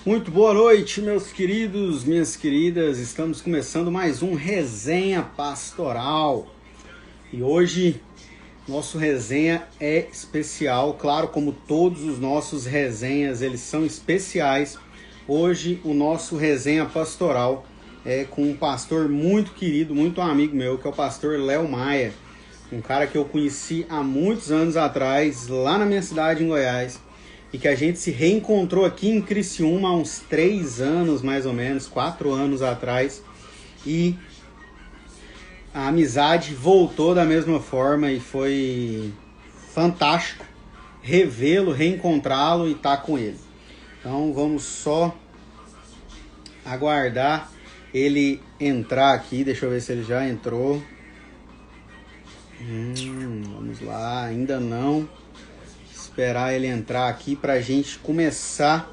Muito boa noite, meus queridos, minhas queridas. Estamos começando mais um Resenha Pastoral. E hoje, nosso resenha é especial. Claro, como todos os nossos resenhas, eles são especiais. Hoje, o nosso Resenha Pastoral é com um pastor muito querido, muito amigo meu, que é o pastor Léo Maia. Um cara que eu conheci há muitos anos atrás, lá na minha cidade, em Goiás. E que a gente se reencontrou aqui em Criciúma há uns 3 anos, mais ou menos, 4 anos atrás. E a amizade voltou da mesma forma e foi fantástico revê-lo, reencontrá-lo e estar com ele. Então vamos só aguardar ele entrar aqui. Deixa eu ver se ele já entrou. Vamos lá, ainda não. Esperar ele entrar aqui para a gente começar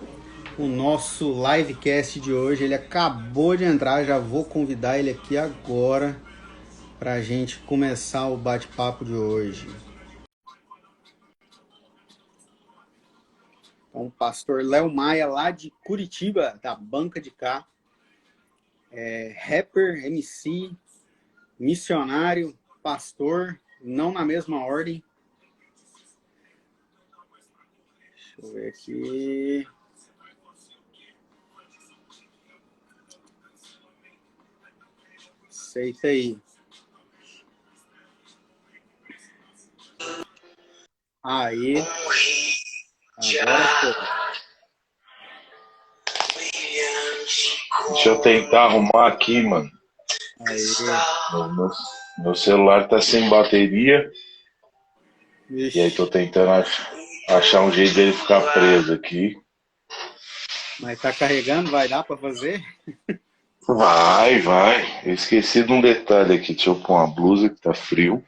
o nosso livecast de hoje. Ele acabou de entrar, já vou convidar ele aqui agora para a gente começar o bate-papo de hoje. Então, o pastor Léo Maia, lá de Curitiba, da banca de cá, rapper, MC, missionário, pastor, não na mesma ordem. Deixa eu ver aqui. Aceita aí. Aí. Agora foi. Deixa eu tentar arrumar aqui, mano. Aí. Meu celular tá sem bateria. Ixi. E aí tô tentando achar um jeito dele ficar preso aqui. Mas tá carregando? Vai dar pra fazer? Vai. Eu esqueci de um detalhe aqui. Deixa eu pôr uma blusa que tá frio.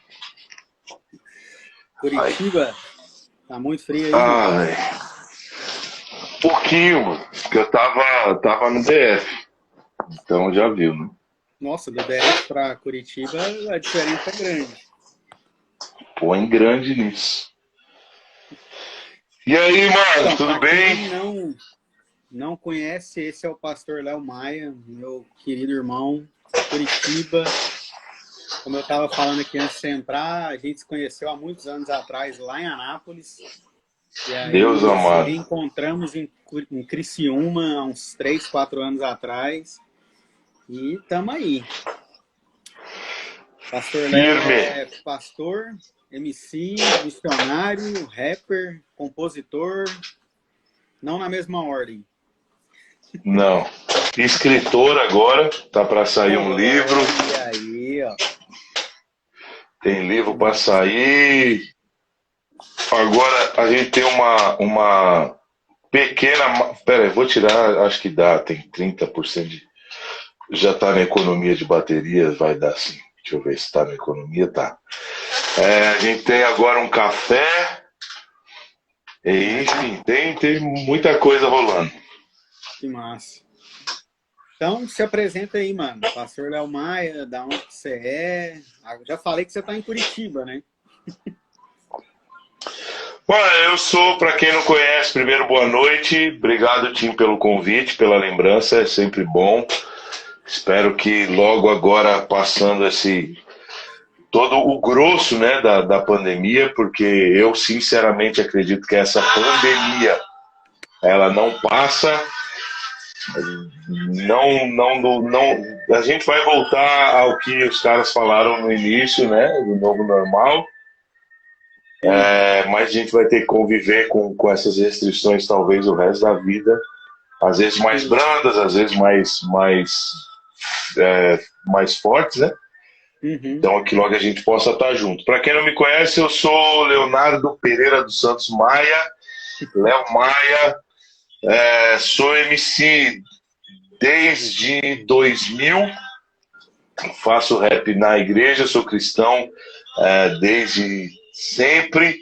Curitiba? Tá muito frio aí, velho. Pouquinho, mano. Porque eu tava no DF. Então já viu, né? Nossa, do DF pra Curitiba a diferença é grande. Põe grande nisso. E aí, mano, Então, tudo pra bem? quem não conhece, esse é o pastor Léo Maia, meu querido irmão, Curitiba. Como eu estava falando aqui antes de você entrar, a gente se conheceu há muitos anos atrás lá em Anápolis. E aí Deus amado. nos encontramos em Criciúma há uns 3, 4 anos atrás. E estamos aí. Pastor Léo é pastor, MC, missionário, rapper, compositor, não na mesma ordem. Não. Escritor agora, tá para sair um livro. E aí, ó. Tem livro para sair. Agora a gente tem uma pequena. Pera aí, vou tirar, acho que dá, tem 30% de. Já tá na economia de baterias, vai dar sim. Deixa eu ver se tá na economia, tá. A gente tem agora um café. E, enfim, tem muita coisa rolando. Que massa. Então, se apresenta aí, mano. Pastor Léo Maia, da onde que você é? Já falei que você tá em Curitiba, né? Bom, eu sou, para quem não conhece, primeiro, boa noite. Obrigado, Tim, pelo convite, pela lembrança, é sempre bom. Espero que logo agora, passando todo o grosso, né, da pandemia, porque eu sinceramente acredito que essa pandemia, ela não passa, a gente vai voltar ao que os caras falaram no início, né, do novo normal, mas a gente vai ter que conviver com essas restrições talvez o resto da vida, às vezes mais brandas, às vezes mais fortes, né? Então aqui logo a gente possa estar junto. Para quem não me conhece, eu sou Leonardo Pereira dos Santos Maia, Léo Maia, sou MC desde 2000, faço rap na igreja, sou cristão desde sempre.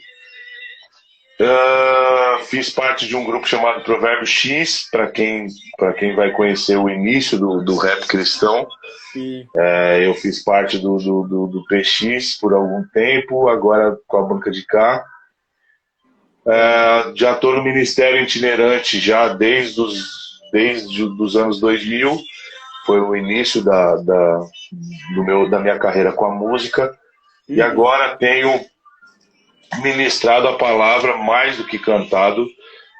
Fiz parte de um grupo chamado Provérbio X, para quem vai conhecer o início do rap cristão. Eu fiz parte do PX por algum tempo, agora com a banca de cá. Já estou no ministério itinerante já desde os desde os anos 2000, foi o início da minha carreira com a música, e agora tenho ministrado a palavra mais do que cantado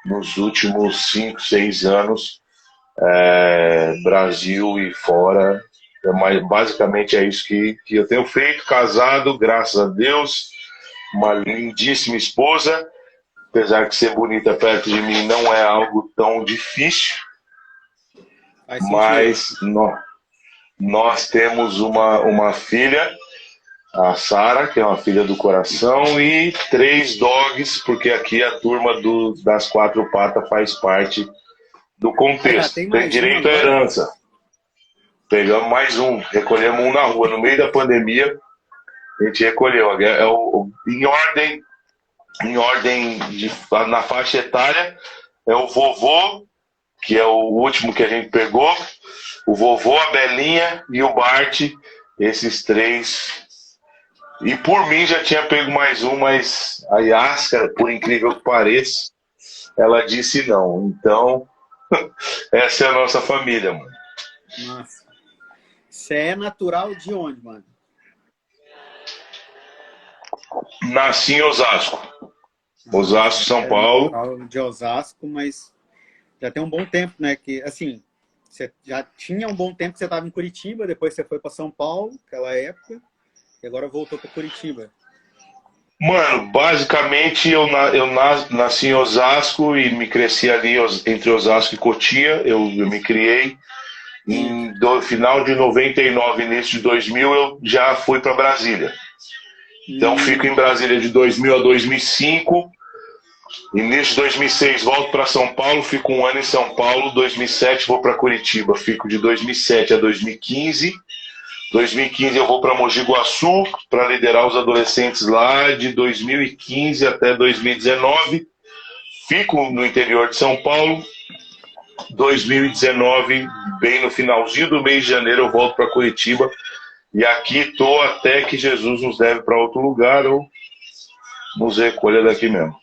nos últimos 5, 6 anos, Brasil e fora. Basicamente é isso que eu tenho feito, casado, graças a Deus, uma lindíssima esposa, apesar de ser bonita perto de mim não é algo tão difícil, mas nós temos uma filha, a Sara, que é uma filha do coração, e 3 dogs, porque aqui a turma das 4 patas faz parte do contexto. Tem direito à herança. Pegamos mais um, recolhemos um na rua, no meio da pandemia, a gente recolheu. Em ordem na faixa etária, é o vovô, que é o último que a gente pegou, o vovô, a Belinha e o Bart, esses 3. E por mim já tinha pego mais um, mas a Yaska, por incrível que pareça, ela disse não. Então, essa é a nossa família, mano. Nossa. Você é natural de onde, mano? Nasci em Osasco. Osasco, São Paulo. Natural de Osasco, mas já tem um bom tempo, né? Que, assim, você já tinha um bom tempo que você estava em Curitiba, depois você foi para São Paulo, naquela época. E agora voltou para Curitiba. Mano, basicamente eu nasci em Osasco e me cresci ali entre Osasco e Cotia. Eu me criei. No final de 99, início de 2000, eu já fui para Brasília. Então fico em Brasília de 2000 a 2005. Início de 2006 volto para São Paulo, fico 1 ano em São Paulo. 2007 vou para Curitiba, fico de 2007 a 2015. 2015 eu vou para Mogi Guaçu para liderar os adolescentes lá, de 2015 até 2019. Fico no interior de São Paulo. 2019, bem no finalzinho do mês de janeiro, eu volto para Curitiba. E aqui estou até que Jesus nos leve para outro lugar ou nos recolha daqui mesmo.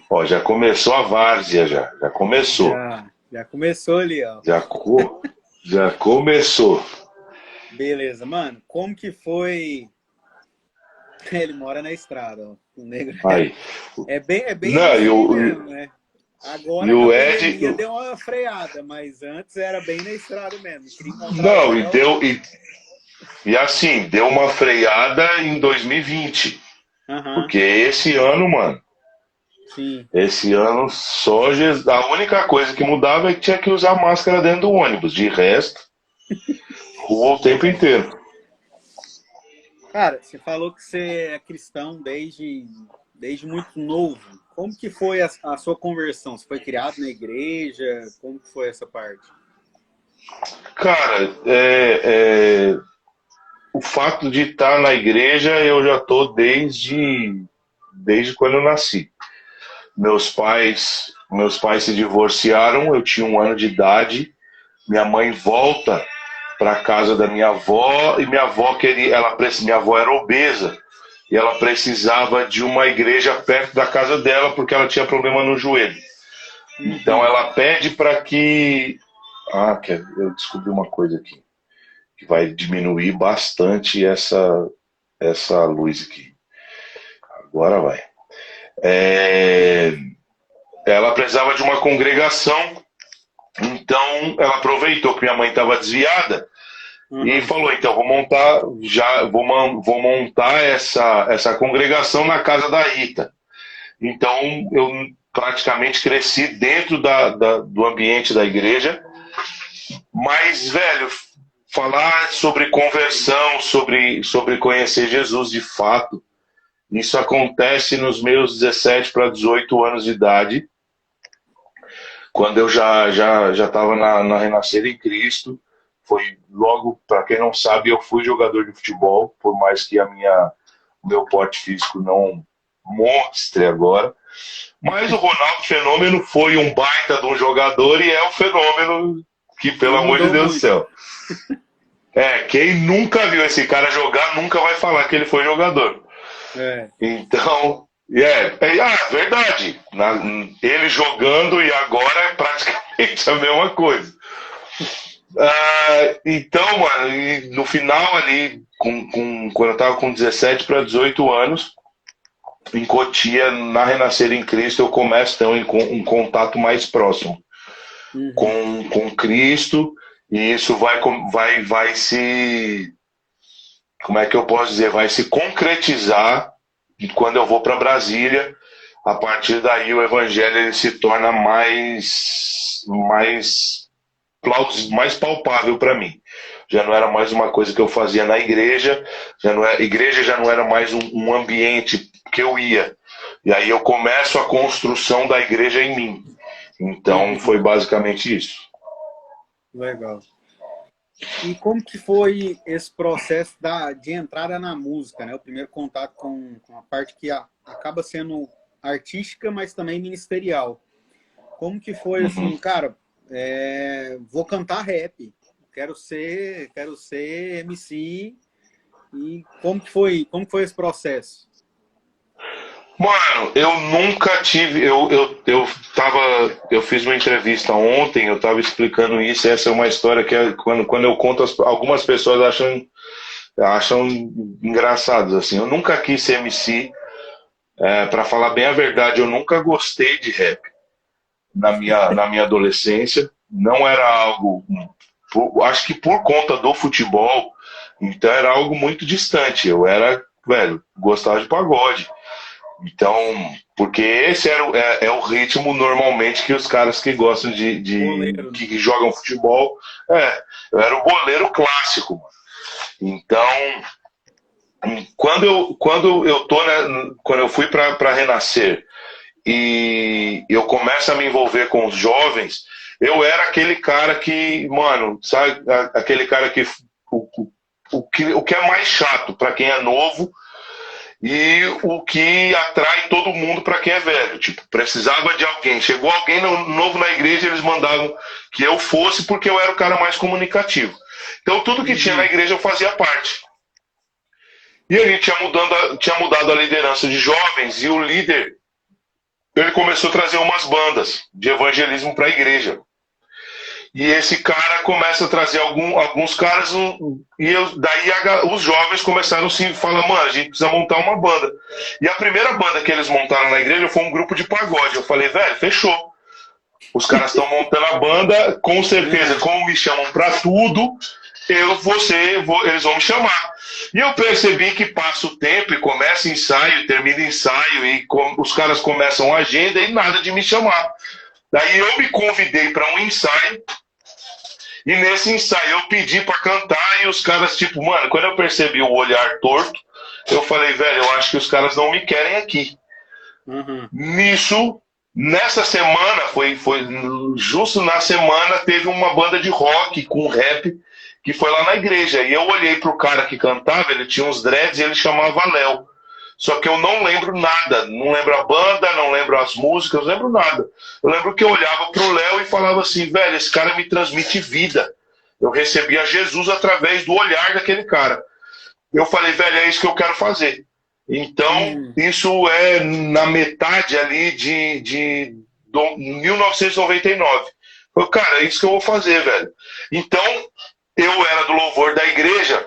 Ó, já começou a várzea, já começou. Já começou ali, ó. Já começou. Beleza, mano. Como que foi? Ele mora na estrada, ó. O negro. Aí. É bem não, mesmo, né? Agora e o Ed deu uma freada, mas antes era bem na estrada mesmo. Não, e assim, deu uma freada em 2020. Porque esse ano, mano. Sim. Esse ano só Jesus. A única coisa que mudava é que tinha que usar máscara dentro do ônibus. De resto, rua o tempo inteiro. Cara, você falou que você é cristão desde muito novo. Como que foi a sua conversão? Você foi criado na igreja? Como que foi essa parte? Cara, o fato de estar na igreja eu já estou desde quando eu nasci. Meus pais se divorciaram, eu tinha 1 ano de idade. Minha mãe volta para a casa da minha avó e minha avó era obesa e ela precisava de uma igreja perto da casa dela porque ela tinha problema no joelho. Então ela pede para que... eu descobri uma coisa aqui que vai diminuir bastante essa luz aqui. Agora vai. Ela precisava de uma congregação, então ela aproveitou que minha mãe estava desviada e falou: então vou montar essa congregação na casa da Rita. Então eu praticamente cresci dentro do ambiente da igreja, mas, velho, falar sobre conversão, sobre conhecer Jesus de fato, isso acontece nos meus 17 para 18 anos de idade, quando eu já estava na Renascer em Cristo. Foi logo, para quem não sabe, eu fui jogador de futebol, por mais que o meu porte físico não mostre agora. Mas o Ronaldo Fenômeno foi um baita de um jogador e é um fenômeno que, pelo amor de Deus do céu. Quem nunca viu esse cara jogar nunca vai falar que ele foi jogador. Então, Verdade. Ele jogando e agora é praticamente a mesma coisa. Então, mano, e no final ali, quando eu tava com 17 para 18 anos, em Cotia, na Renascer em Cristo, eu começo a ter um contato mais próximo com Cristo, e isso vai se. Como é que eu posso dizer? Vai se concretizar quando eu vou para Brasília. A partir daí, o evangelho ele se torna mais palpável para mim. Já não era mais uma coisa que eu fazia na igreja, igreja já não era mais um ambiente que eu ia. E aí eu começo a construção da igreja em mim. Então foi basicamente isso. Legal. E como que foi esse processo de entrada na música, né? O primeiro contato com a parte que acaba sendo artística, mas também ministerial. Como que foi assim, cara, vou cantar rap, quero ser MC, e como que foi esse processo? Mano, eu nunca tive. Eu fiz uma entrevista ontem, eu tava explicando isso. Essa é uma história que quando eu conto, algumas pessoas acham engraçados. Assim, eu nunca quis ser MC. Para falar bem a verdade, eu nunca gostei de rap na minha adolescência. Não era algo. Acho que por conta do futebol, então era algo muito distante. Eu era, gostava de pagode. Então, porque esse é o ritmo normalmente que os caras que gostam que jogam futebol, eu era o boleiro clássico, mano. Então, quando eu fui para Renascer e eu começo a me envolver com os jovens, eu era aquele cara que, mano, sabe, aquele cara que o que é mais chato para quem é novo e o que atrai todo mundo para quem é velho. Tipo, precisava de alguém. Chegou alguém novo na igreja, eles mandavam que eu fosse porque eu era o cara mais comunicativo. Então, tudo que tinha na igreja eu fazia parte. E a gente tinha mudado a liderança de jovens, e o líder ele começou a trazer umas bandas de evangelismo para a igreja. E esse cara começa a trazer alguns caras, daí os jovens começaram a se falar, mano, a gente precisa montar uma banda. E a primeira banda que eles montaram na igreja foi um grupo de pagode. Eu falei, velho, fechou. Os caras estão montando a banda, com certeza, como me chamam pra tudo, eles vão me chamar. E eu percebi que passa o tempo e começa ensaio, termina ensaio, e os caras começam a agenda e nada de me chamar. Daí eu me convidei para um ensaio, e nesse ensaio eu pedi para cantar, e os caras, tipo, mano, quando eu percebi o olhar torto, eu falei, velho, eu acho que os caras não me querem aqui. Nessa semana, foi justo na semana, teve uma banda de rock com rap, que foi lá na igreja, e eu olhei pro cara que cantava, ele tinha uns dreads e ele chamava Léo. Só que eu não lembro nada, não lembro a banda, não lembro as músicas, não lembro nada. Eu lembro que eu olhava pro Léo e falava assim, velho, esse cara me transmite vida. Eu recebia Jesus através do olhar daquele cara. Eu falei, velho, é isso que eu quero fazer. Então, isso é na metade ali de 1999. Eu, cara, é isso que eu vou fazer, velho. Então, eu era do louvor da igreja,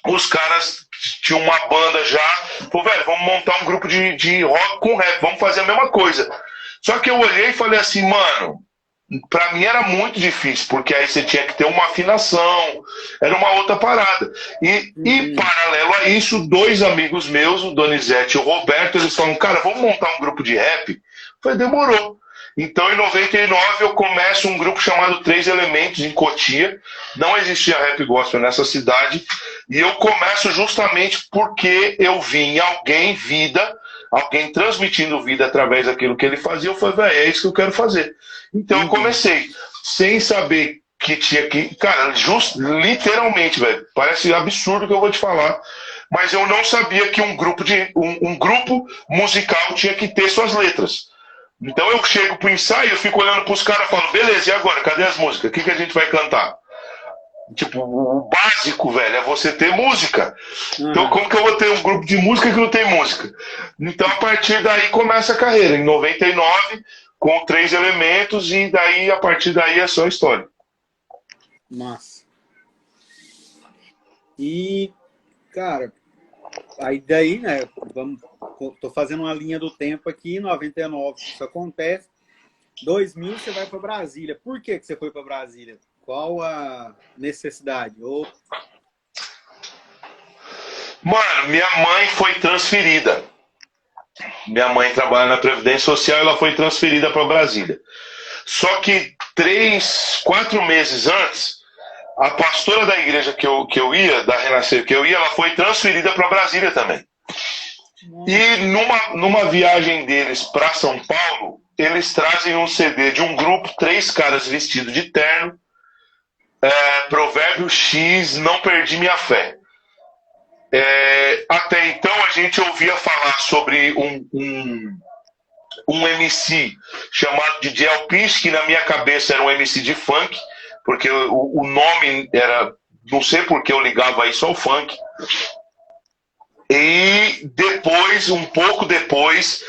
os caras tinham uma banda já, pô, velho, vamos montar um grupo de rock com rap, vamos fazer a mesma coisa. Só que eu olhei e falei assim, mano, pra mim era muito difícil, porque aí você tinha que ter uma afinação, era uma outra parada. E paralelo a isso, dois amigos meus, o Donizete e o Roberto, eles falaram, cara, vamos montar um grupo de rap? Eu falei, demorou. Então, em 99, eu começo um grupo chamado Três Elementos, em Cotia. Não existia rap gospel nessa cidade. E eu começo justamente porque eu vi em alguém vida, alguém transmitindo vida através daquilo que ele fazia. Eu falei, velho, é isso que eu quero fazer. Então, eu comecei, sem saber que tinha que... Cara, literalmente, velho, parece absurdo o que eu vou te falar. Mas eu não sabia que um grupo musical tinha que ter suas letras. Então eu chego pro ensaio, eu fico olhando pros caras e falo, beleza, e agora? Cadê as músicas? O que a gente vai cantar? Tipo, o básico, velho, é você ter música. Então, Aham. como que eu vou ter um grupo de música que não tem música? Então, a partir daí começa a carreira. Em 99, com 3 elementos, e daí, a partir daí, é só história. Massa. E, cara, aí daí, né, tô fazendo uma linha do tempo aqui, 99 isso acontece, 2000 você vai para Brasília. Por que você foi para Brasília? Qual a necessidade? Ou... Mano, minha mãe foi transferida. Minha mãe trabalha na Previdência Social e ela foi transferida para Brasília. Só que 3, 4 meses antes, a pastora da igreja que eu ia, da Renascer que eu ia, ela foi transferida para Brasília também. Nossa. E numa viagem deles para São Paulo, eles trazem um CD de um grupo, 3 caras vestidos de terno, Provérbio X, Não Perdi Minha Fé. Até então a gente ouvia falar sobre um MC chamado de Alpiste, que na minha cabeça era um MC de funk, porque o nome era. Não sei por que eu ligava isso ao funk. E depois, um pouco depois,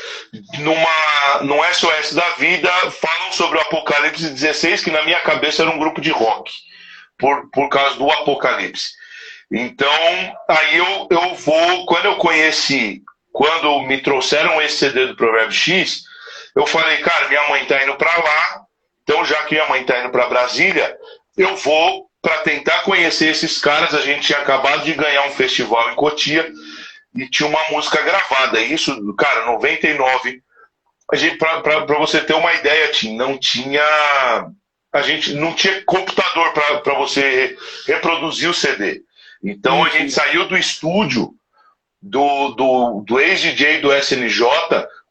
no SOS da Vida, falam sobre o Apocalipse 16, que na minha cabeça era um grupo de rock, por causa do Apocalipse. Então, aí eu vou, quando me trouxeram esse CD do Provérbio X, eu falei, cara, minha mãe tá indo para lá, então já que minha mãe tá indo para Brasília, eu vou para tentar conhecer esses caras. A gente tinha acabado de ganhar um festival em Cotia e tinha uma música gravada. Isso, cara, 99. Para você ter uma ideia, Tim, a gente não tinha computador para você reproduzir o CD. Então a Sim, gente sim. saiu do estúdio do ex-DJ do SNJ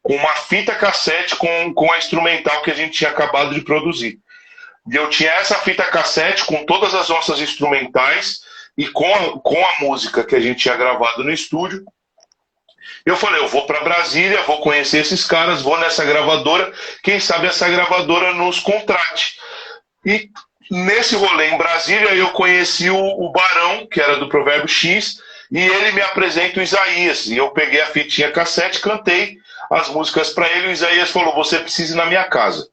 com uma fita cassete com a instrumental que a gente tinha acabado de produzir. E eu tinha essa fita cassete com todas as nossas instrumentais e com a música que a gente tinha gravado no estúdio. Eu falei, eu vou para Brasília, vou conhecer esses caras, vou nessa gravadora, quem sabe essa gravadora nos contrate. E nesse rolê em Brasília eu conheci o Barão, que era do Provérbio X, e ele me apresenta o Isaías. E eu peguei a fitinha cassete, cantei as músicas para ele, e o Isaías falou, você precisa ir na minha casa.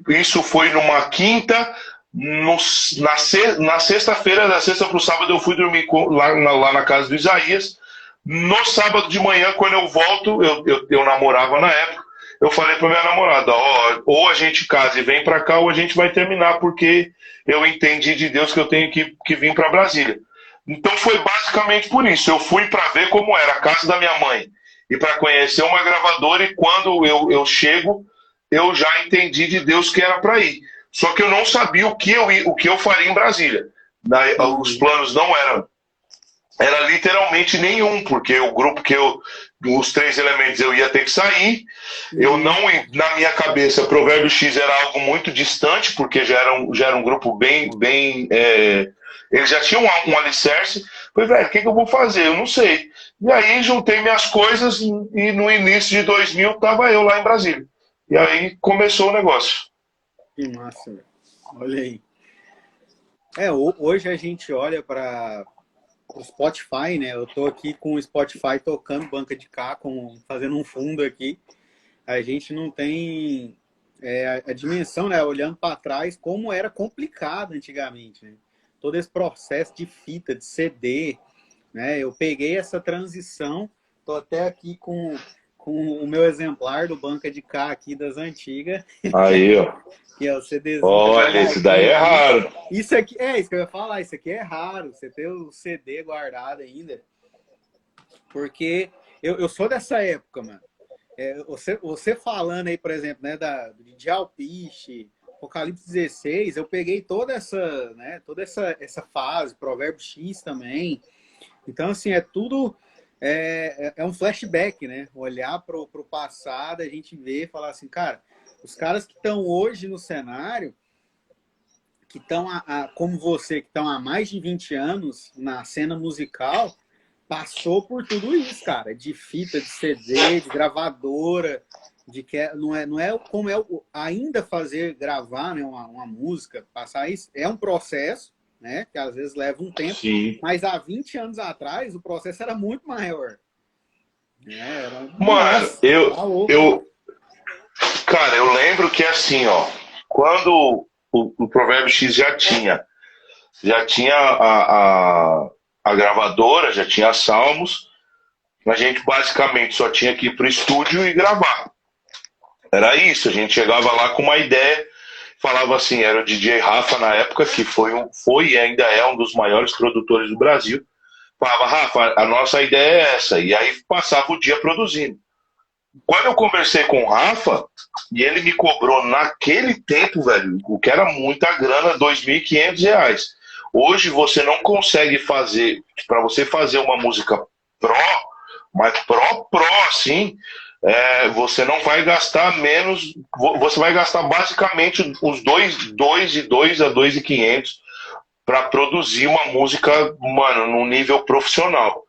Isso foi numa quinta, na sexta-feira, da sexta para o sábado, eu fui dormir lá na casa do Isaías. No sábado de manhã, quando eu volto, eu namorava na época, eu falei para minha namorada, ó, ou a gente casa e vem para cá, ou a gente vai terminar, porque eu entendi de Deus que eu tenho que vir para Brasília. Então foi basicamente por isso. Eu fui para ver como era a casa da minha mãe e para conhecer uma gravadora, e quando eu chego, eu já entendi de Deus que era para ir. Só que eu não sabia o que eu faria em Brasília. Os Entendi. planos não eram era literalmente nenhum, porque o grupo os 3 elementos eu ia ter que sair. Eu não, Uhum. na minha cabeça, Provérbio X era algo muito distante, porque já era um grupo bem. Eles já tinham um alicerce. Falei, velho, o que eu vou fazer? Eu não sei. E aí juntei minhas coisas e no início de 2000 estava eu lá em Brasília. E aí começou o negócio. Que massa, velho. Olha aí. Hoje a gente olha para o Spotify, né? Eu tô aqui com o Spotify tocando banca de cá, fazendo um fundo aqui. A gente não tem a dimensão, né? Olhando para trás, como era complicado antigamente, né? Todo esse processo de fita, de CD, né? Eu peguei essa transição, tô até aqui com o meu exemplar do banca de cá aqui das antigas, Aí, ó. que é o CDzinho tá Olha, esse daí guardadinho é aqui. raro. Isso aqui, isso que eu ia falar, isso aqui é raro, você ter o CD guardado ainda, porque eu sou dessa época, mano. Você falando aí, por exemplo, né, de Alpiste, Apocalipse 16, eu peguei toda essa fase, Provérbio X também. Então, assim, é tudo. É um flashback, né? Olhar para o passado, a gente vê e falar assim, cara, os caras que estão hoje no cenário, que estão, como você, que estão há mais de 20 anos na cena musical, passou por tudo isso, cara, de fita, de CD, de gravadora, de que não é como ainda fazer gravar, né, uma música, passar isso, é um processo, né? Que às vezes leva um tempo, sim. mas há 20 anos atrás o processo era muito maior. Era, Mano, nossa, tá louco. cara, eu lembro que assim, ó, quando o Provérbio X já tinha a gravadora, já tinha Salmos, a gente basicamente só tinha que ir pro estúdio e gravar. Era isso, a gente chegava lá com uma ideia, falava assim, era o DJ Rafa na época, que foi e ainda é um dos maiores produtores do Brasil. Falava, Rafa, a nossa ideia é essa, e aí passava o dia produzindo. Quando eu conversei com o Rafa, e ele me cobrou naquele tempo, velho, o que era muita grana, R$ 2.500. Hoje você não consegue fazer, para você fazer uma música pró, mas pró, assim, você não vai gastar menos, você vai gastar basicamente os dois a 2.500 para produzir uma música, mano, num nível profissional.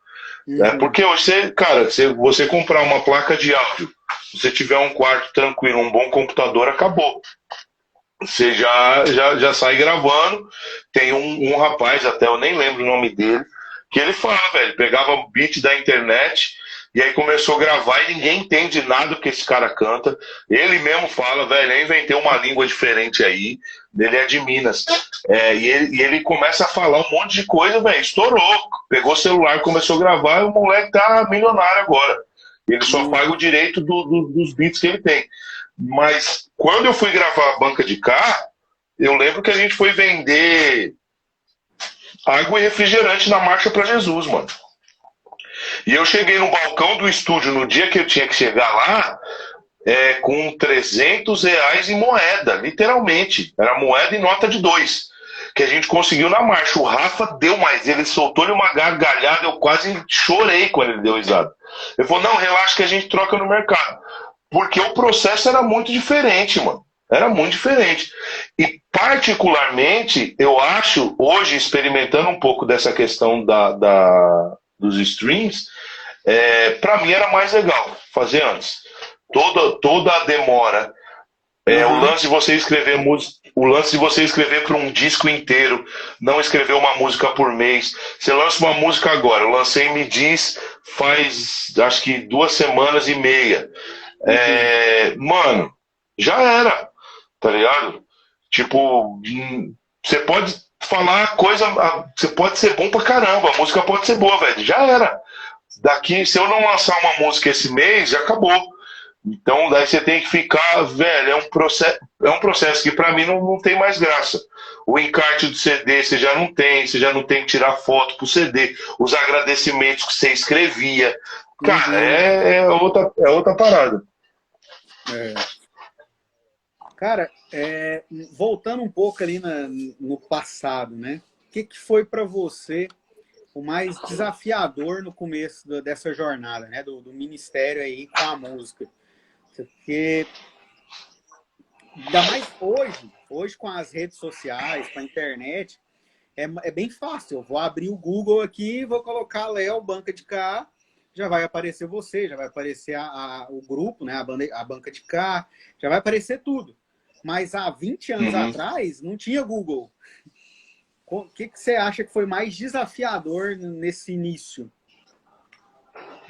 Porque hoje, cara, se você comprar uma placa de áudio, se você tiver um quarto tranquilo, um bom computador, acabou. Você já sai gravando. Tem um rapaz, até eu nem lembro o nome dele, que ele fala, velho, pegava o beat da internet e aí começou a gravar e ninguém entende nada do que esse cara canta. Ele mesmo fala, velho, eu inventei uma língua diferente aí. Ele é de Minas. E ele começa a falar um monte de coisa, velho. Estourou. Pegou o celular, começou a gravar e o moleque tá milionário agora. Ele só paga o direito dos beats que ele tem. Mas quando eu fui gravar a banca de cá, eu lembro que a gente foi vender água e refrigerante na Marcha para Jesus, mano. E eu cheguei no balcão do estúdio no dia que eu tinha que chegar lá, com R$ 300 em moeda, literalmente. Era moeda e nota de 2, que a gente conseguiu na marcha. O Rafa deu mais, ele soltou-lhe uma gargalhada, eu quase chorei quando ele deu risada. Ele falou, não, relaxa que a gente troca no mercado. Porque o processo era muito diferente, mano. Era muito diferente. E particularmente, eu acho, hoje, experimentando um pouco dessa questão dos streams, para mim era mais legal fazer antes. Toda a demora. O lance de você escrever música, o lance de você escrever para um disco inteiro, não escrever uma música por mês. Você lança uma música agora. Eu lancei Me Diz faz acho que 2 semanas e meia. Mano, já era, tá ligado? Tipo, você pode falar coisa, você pode ser bom pra caramba, a música pode ser boa, velho, já era. Daqui, se eu não lançar uma música esse mês, já acabou. Então, daí você tem que ficar, velho, é um processo que pra mim não tem mais graça. O encarte do CD você já não tem que tirar foto pro CD, os agradecimentos que você escrevia. Cara, é outra parada. Cara, voltando um pouco ali no passado, né? O que foi para você o mais desafiador no começo dessa jornada, né? Do ministério aí com a música? Porque ainda mais hoje com as redes sociais, com a internet, é bem fácil. Eu vou abrir o Google aqui, vou colocar Léo Banca de Cá, já vai aparecer você, já vai aparecer o grupo, né? A banca de cá, já vai aparecer tudo. Mas há 20 anos atrás não tinha Google. O que você acha que foi mais desafiador nesse início?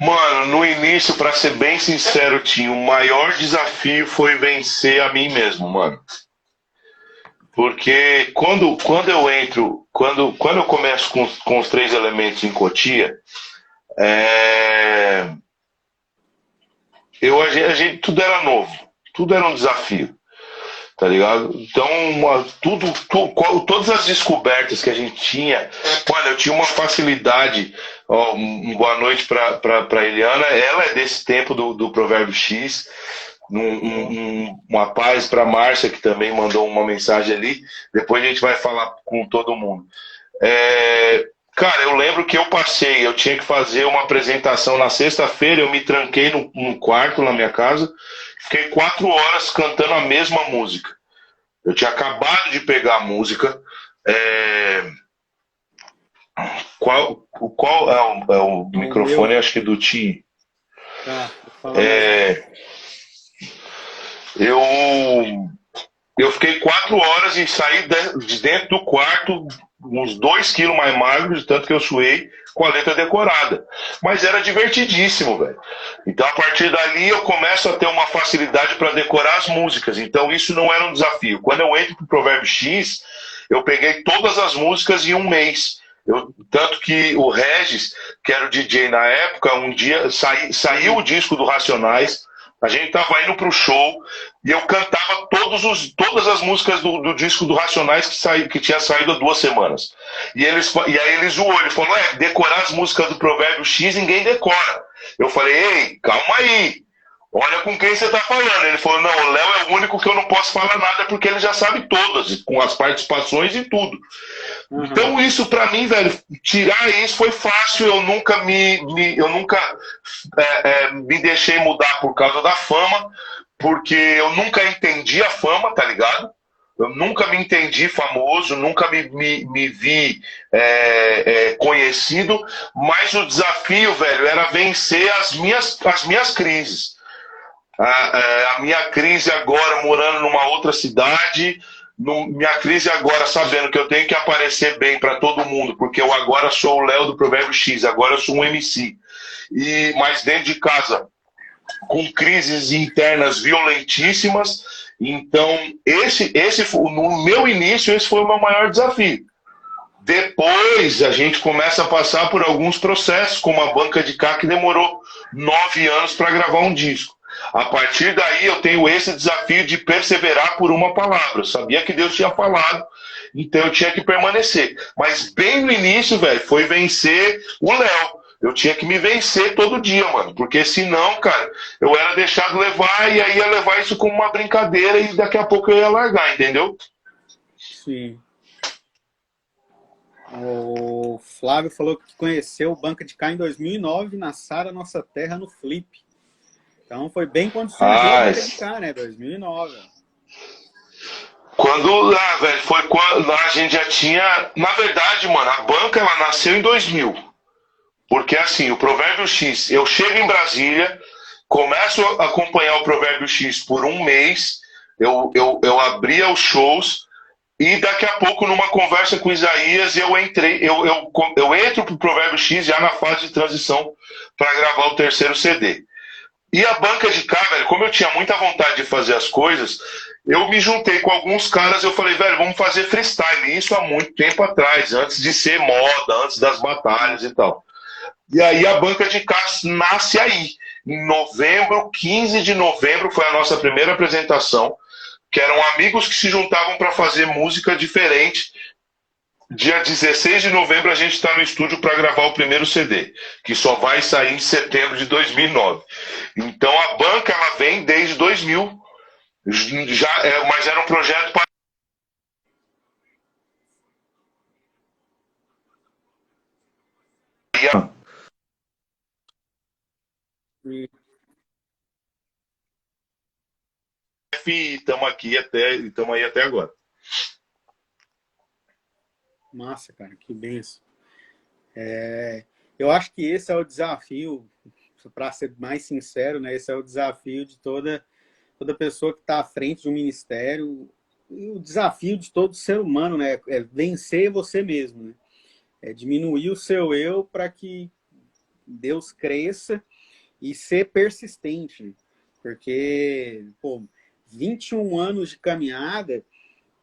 Mano, no início, pra ser bem sincero, Tim, o maior desafio foi vencer a mim mesmo, mano. Porque quando eu começo com os 3 elementos em Cotia, a gente, tudo era novo, tudo era um desafio, tá ligado? Então, todas as descobertas que a gente tinha, mano, eu tinha uma facilidade. Boa noite pra Eliana, ela é desse tempo do Provérbio X. Uma paz pra Márcia, que também mandou uma mensagem ali. Depois a gente vai falar com todo mundo. Cara, eu lembro que eu tinha que fazer uma apresentação na sexta-feira, eu me tranquei num quarto na minha casa, fiquei 4 horas cantando a mesma música. Eu tinha acabado de pegar a música. Qual é o microfone? Acho que do Tim. Tá, eu fiquei 4 horas e saí de dentro do quarto uns 2 quilos mais magro, de tanto que eu suei, com a letra decorada. Mas era divertidíssimo, velho. Então, a partir dali, eu começo a ter uma facilidade para decorar as músicas. Então, isso não era um desafio. Quando eu entro pro Provérbio X, eu peguei todas as músicas em um mês. Tanto que o Regis, que era o DJ na época, um dia saiu o disco do Racionais, a gente tava indo pro show e eu cantava todas as músicas do disco do Racionais que tinha saído há 2 semanas. E aí ele zoou, ele falou, decorar as músicas do Provérbio X ninguém decora. Eu falei, ei, calma aí, olha com quem você tá falando. Ele falou, não, o Léo é o único que eu não posso falar nada porque ele já sabe todas, com as participações e tudo. Uhum. Então isso pra mim, velho, tirar isso foi fácil. Eu nunca me deixei mudar por causa da fama, porque eu nunca entendi a fama, tá ligado? Eu nunca me entendi famoso, nunca me vi conhecido, mas o desafio, velho, era vencer as minhas crises. A minha crise agora morando numa outra cidade, minha crise agora sabendo que eu tenho que aparecer bem para todo mundo, porque eu agora sou o Léo do Provérbio X, agora eu sou um MC. Mas dentro de casa, com crises internas violentíssimas. Então, no meu início, esse foi o meu maior desafio. Depois, a gente começa a passar por alguns processos, como a banca de cá, que demorou 9 anos para gravar um disco. A partir daí, eu tenho esse desafio de perseverar por uma palavra. Eu sabia que Deus tinha falado, então eu tinha que permanecer. Mas bem no início, velho, foi vencer o Léo. Eu tinha que me vencer todo dia, mano. Porque senão, cara, eu era deixado levar e aí ia levar isso como uma brincadeira e daqui a pouco eu ia largar, entendeu? Sim. O Flávio falou que conheceu o Banca de Cá em 2009 na Sara Nossa Terra no Flip. Então foi bem quando surgiu a Banca de Cá, né? 2009. Velho, foi quando a gente já tinha... Na verdade, mano, a banca ela nasceu em 2000. Porque assim, o Provérbio X, eu chego em Brasília, começo a acompanhar o Provérbio X por um mês, eu abria os shows e daqui a pouco numa conversa com Isaías eu entro pro Provérbio X já na fase de transição para gravar o 3º CD. E a banca de cá, velho, como eu tinha muita vontade de fazer as coisas, eu me juntei com alguns caras, eu falei, velho, vamos fazer freestyle, isso há muito tempo atrás, antes de ser moda, antes das batalhas e tal. E aí a banca de cá nasce aí. Em novembro, 15 de novembro, foi a nossa primeira apresentação, que eram amigos que se juntavam para fazer música diferente. Dia 16 de novembro a gente está no estúdio para gravar o primeiro CD, que só vai sair em setembro de 2009. Então a banca ela vem desde 2000, mas era um projeto para... E estamos aí até agora. Massa, cara, que benção. Eu acho que esse é o desafio, para ser mais sincero, né? Esse é o desafio de toda pessoa que está à frente de um ministério, e o desafio de todo ser humano, né? É vencer você mesmo, né? É diminuir o seu eu para que Deus cresça e ser persistente, né? Porque, 21 anos de caminhada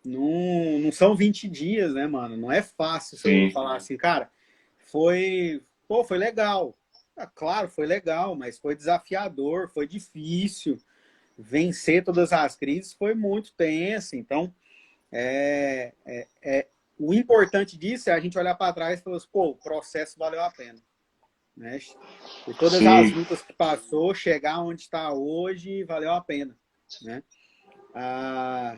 não são 20 dias, né, mano? Não é fácil você falar assim, cara, foi legal. Claro, foi legal, mas foi desafiador, foi difícil. Vencer todas as crises foi muito tenso. Então, o importante disso é a gente olhar para trás e falar assim, o processo valeu a pena. Né? E todas as lutas que passou, chegar onde está hoje, valeu a pena. Né? A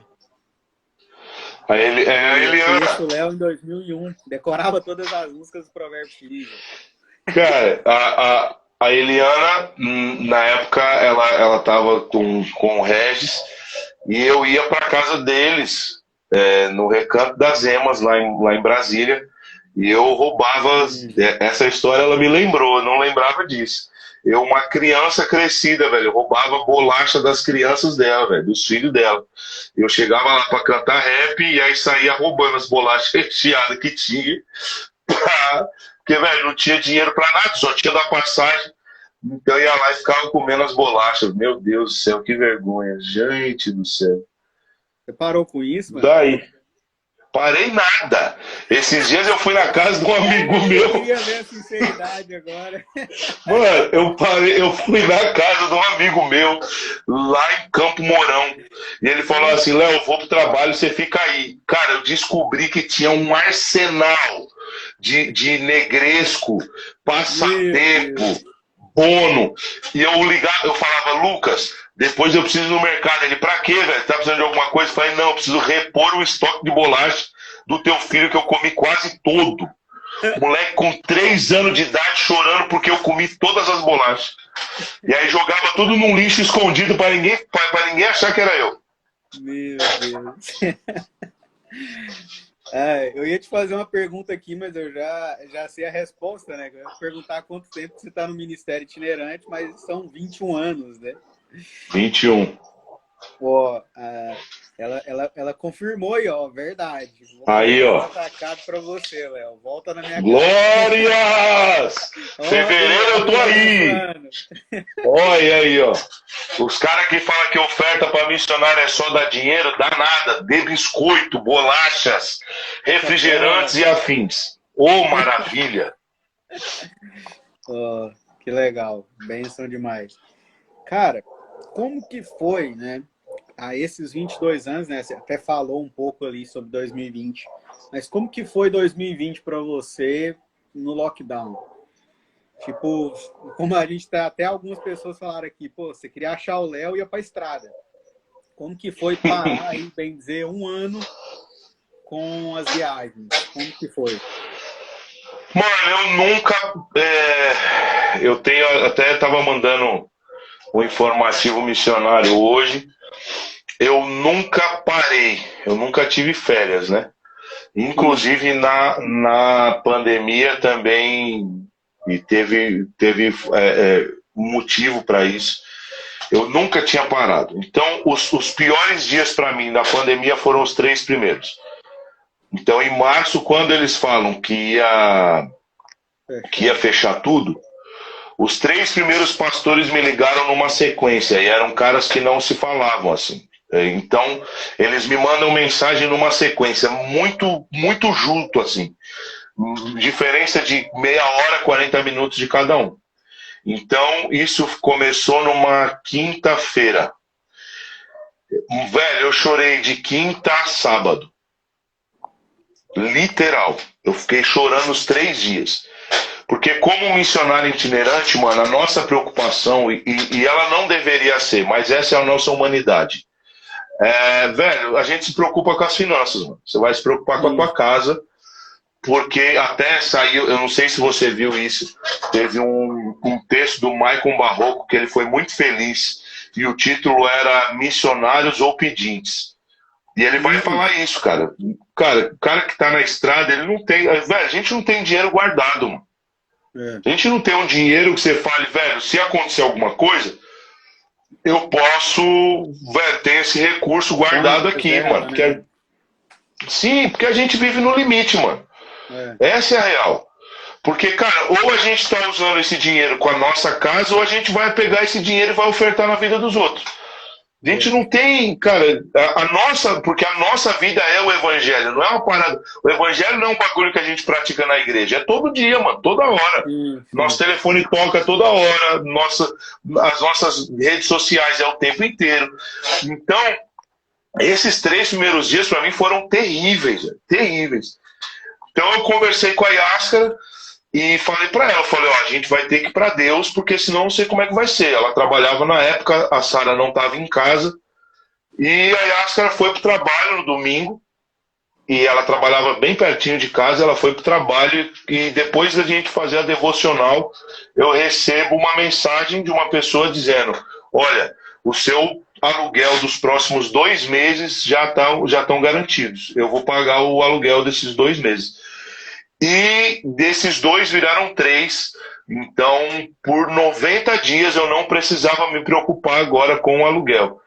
Eliana... O Léo em 2001 decorava todas as músicas do Provérbio X. Cara, a Eliana, na época, ela tava com o Regis e eu ia para casa deles, no Recanto das Emas, lá em Brasília, e eu roubava. Essa história ela me lembrou, eu não lembrava disso. Eu, uma criança crescida, velho, eu roubava bolacha das crianças dela, velho, dos filhos dela. Eu chegava lá pra cantar rap e aí saía roubando as bolachas recheadas que tinha. Porque, velho, não tinha dinheiro pra nada, só tinha da passagem. Então eu ia lá e ficava comendo as bolachas. Meu Deus do céu, que vergonha. Gente do céu. Você parou com isso, mano? Daí, parei nada. Esses dias eu fui na casa de um amigo meu. Eu queria ver a sinceridade agora. Mano, eu fui na casa de um amigo meu, lá em Campo Mourão. E ele falou assim, Léo, eu vou pro trabalho, você fica aí. Cara, eu descobri que tinha um arsenal de negresco, passatempo, bono. E eu falava, Lucas, depois eu preciso ir no mercado. Ele, pra quê, velho? Tá precisando de alguma coisa? Eu falei, não, eu preciso repor o estoque de bolacha do teu filho que eu comi quase todo. Moleque com 3 anos de idade chorando porque eu comi todas as bolachas. E aí jogava tudo num lixo escondido pra ninguém achar que era eu. Meu Deus. Eu ia te fazer uma pergunta aqui, mas eu já sei a resposta, né? Eu ia perguntar há quanto tempo você está no Ministério Itinerante, mas são 21 anos, né? 21. Pô, ela confirmou aí, ó, verdade. Vou aí, ó. Atacado para você, Léo. Volta na minha Glórias! casa. Fevereiro eu tô aí. Olha aí, ó. Os caras que falam que oferta para missionário é só dar dinheiro, dá nada. Dê biscoito, bolachas, refrigerantes e afins. Ô, maravilha! Oh, que legal. Bênção demais. Cara, como que foi, né? A esses 22 anos, né? Você até falou um pouco ali sobre 2020. Mas como que foi 2020 para você no lockdown? Tipo, como a gente tá, até algumas pessoas falaram aqui, pô, você queria achar o Léo e ia pra estrada. Como que foi parar aí, bem dizer, um ano com as viagens? Como que foi? Mano, eu nunca... eu até tava mandando um informativo missionário hoje. Eu nunca parei, eu nunca tive férias, né? Inclusive na pandemia também, e teve motivo para isso. Eu nunca tinha parado. Então, os piores dias para mim da pandemia foram os 3 primeiros. Então, em março, quando eles falam que ia fechar tudo, os 3 primeiros pastores me ligaram numa sequência, e eram caras que não se falavam assim. Então, eles me mandam mensagem numa sequência muito, muito junto, assim. Diferença de meia hora, 40 minutos de cada um. Então, isso começou numa quinta-feira. Velho, eu chorei de quinta a sábado. Literal. Eu fiquei chorando os 3 dias. Porque como missionário itinerante, mano, a nossa preocupação, e ela não deveria ser, mas essa é a nossa humanidade. Velho, a gente se preocupa com as finanças, mano. Você vai se preocupar com a tua casa, porque até saiu, eu não sei se você viu isso, teve um texto do Maicon Barroco que ele foi muito feliz, e o título era Missionários ou Pedintes. E ele vai falar isso, cara. Cara, o cara que tá na estrada, ele não tem... Velho, a gente não tem dinheiro guardado, mano. A gente não tem um dinheiro que você fale, velho, se acontecer alguma coisa, eu posso, velho, ter esse recurso guardado aqui, mano. Porque sim, porque a gente vive no limite, mano. Essa é a real. Porque, cara, ou a gente tá usando esse dinheiro com a nossa casa, ou a gente vai pegar esse dinheiro e vai ofertar na vida dos outros. A gente não tem, cara, porque a nossa vida é o evangelho, não é uma parada. O evangelho não é um bagulho que a gente pratica na igreja, é todo dia, mano, toda hora. Nosso telefone toca toda hora, as nossas redes sociais é o tempo inteiro. Então, esses 3 primeiros dias para mim foram terríveis, terríveis. Então eu conversei com a Yáscara e falei para ela, a gente vai ter que ir para Deus, porque senão não sei como é que vai ser. Ela trabalhava na época, a Sara não estava em casa, e a Yáscara foi para o trabalho no domingo, e ela trabalhava bem pertinho de casa, ela foi para o trabalho, e depois da gente fazer a devocional, eu recebo uma mensagem de uma pessoa dizendo, olha, o seu aluguel dos próximos 2 meses já estão garantidos. Eu vou pagar o aluguel desses 2 meses. E desses 2 viraram 3, Então, por 90 dias eu não precisava me preocupar agora com o aluguel.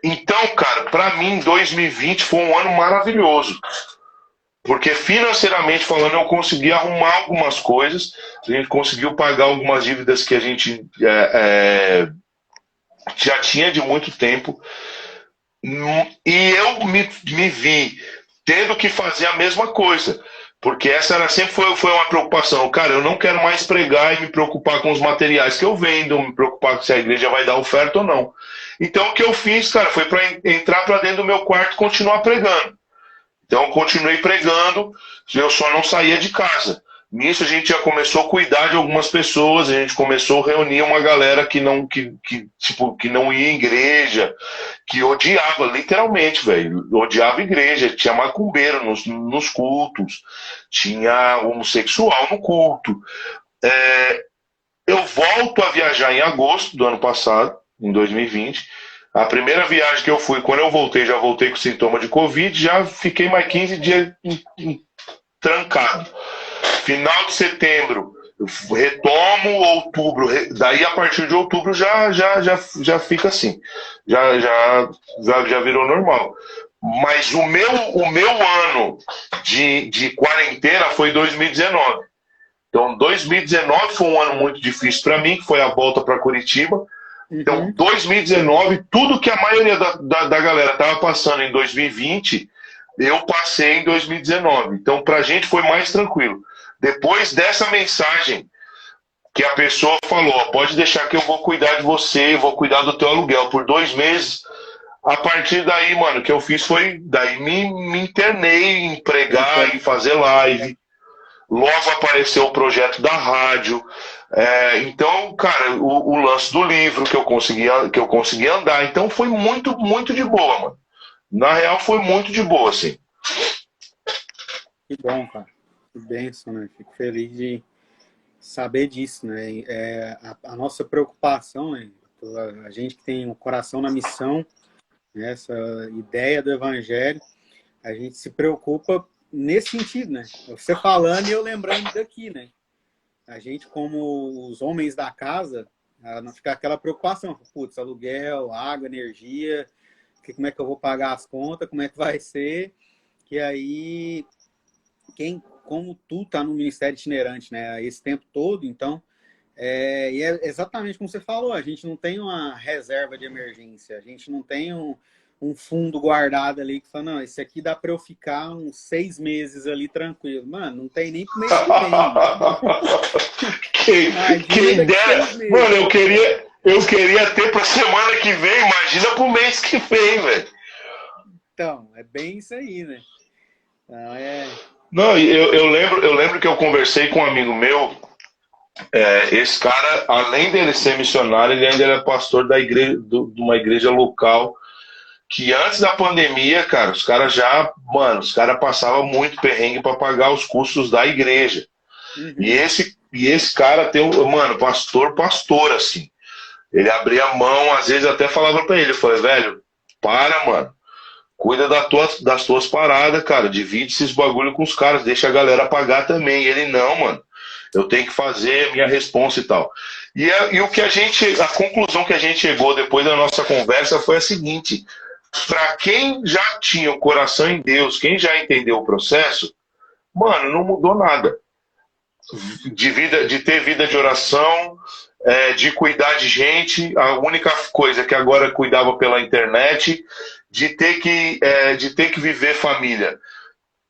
Então, cara, para mim 2020 foi um ano maravilhoso. Porque financeiramente falando, eu consegui arrumar algumas coisas, a gente conseguiu pagar algumas dívidas que a gente já tinha de muito tempo. E eu me vi tendo que fazer a mesma coisa. Porque essa sempre foi uma preocupação. Cara, eu não quero mais pregar e me preocupar com os materiais que eu vendo, me preocupar se a igreja vai dar oferta ou não. Então o que eu fiz, cara, foi para entrar para dentro do meu quarto e continuar pregando. Então eu continuei pregando, eu só não saía de casa. Nisso a gente já começou a cuidar de algumas pessoas, a gente começou a reunir uma galera que não ia em igreja, que odiava, literalmente, velho, odiava igreja, tinha macumbeiro nos cultos, tinha homossexual no culto. Eu volto a viajar em agosto do ano passado, em 2020. A primeira viagem que eu fui, quando eu voltei, já voltei com sintoma de Covid, já fiquei mais 15 dias trancado. Final de setembro, retomo outubro, daí a partir de outubro já fica assim, já virou normal. Mas o meu ano de quarentena foi 2019. Então 2019 foi um ano muito difícil para mim, que foi a volta para Curitiba. Então 2019, tudo que a maioria da galera estava passando em 2020, eu passei em 2019. Então pra gente foi mais tranquilo. Depois dessa mensagem que a pessoa falou, pode deixar que eu vou cuidar de você, vou cuidar do teu aluguel por 2 meses. A partir daí, mano, o que eu fiz foi, daí me internei em pregar, em fazer live. Logo apareceu o projeto da rádio. Então, cara, o lance do livro que eu consegui andar. Então foi muito, muito de boa, mano. Na real, foi muito de boa, assim. Que bom, cara. Que bênção, né? Fico feliz de saber disso, né? A nossa preocupação, né? A gente que tem um coração na missão, né? Essa ideia do evangelho, a gente se preocupa nesse sentido, né? Você falando e eu lembrando daqui, né? A gente, como os homens da casa, não ficar aquela preocupação, putz, aluguel, água, energia, como é que eu vou pagar as contas, como é que vai ser, que aí como tu tá no ministério itinerante, né, esse tempo todo, então, e é exatamente como você falou, a gente não tem uma reserva de emergência, a gente não tem um fundo guardado ali que fala, não, esse aqui dá para eu ficar uns 6 meses ali tranquilo. Mano, não tem nem pro mês que vem. Quem dera. Mano, eu queria ter pra semana que vem, imagina pro mês que vem, velho. Então, é bem isso aí, né? Então, Não, eu lembro que eu conversei com um amigo meu. Esse cara, além dele ser missionário, ele ainda era pastor da igreja, de uma igreja local, que antes da pandemia, cara, os caras passavam muito perrengue para pagar os custos da igreja. Uhum. E esse cara tem, mano, pastor, assim. Ele abria a mão, às vezes até falava para ele, eu falei, velho, mano. Cuida das tuas paradas, cara. Divide esses bagulho com os caras. Deixa a galera pagar também. E ele, não, mano. Eu tenho que fazer minha responsa e tal. E a conclusão que a gente chegou depois da nossa conversa foi a seguinte. Para quem já tinha o coração em Deus, quem já entendeu o processo, mano, não mudou nada. De ter vida de oração, de cuidar de gente. A única coisa que agora cuidava pela internet, de ter que viver família.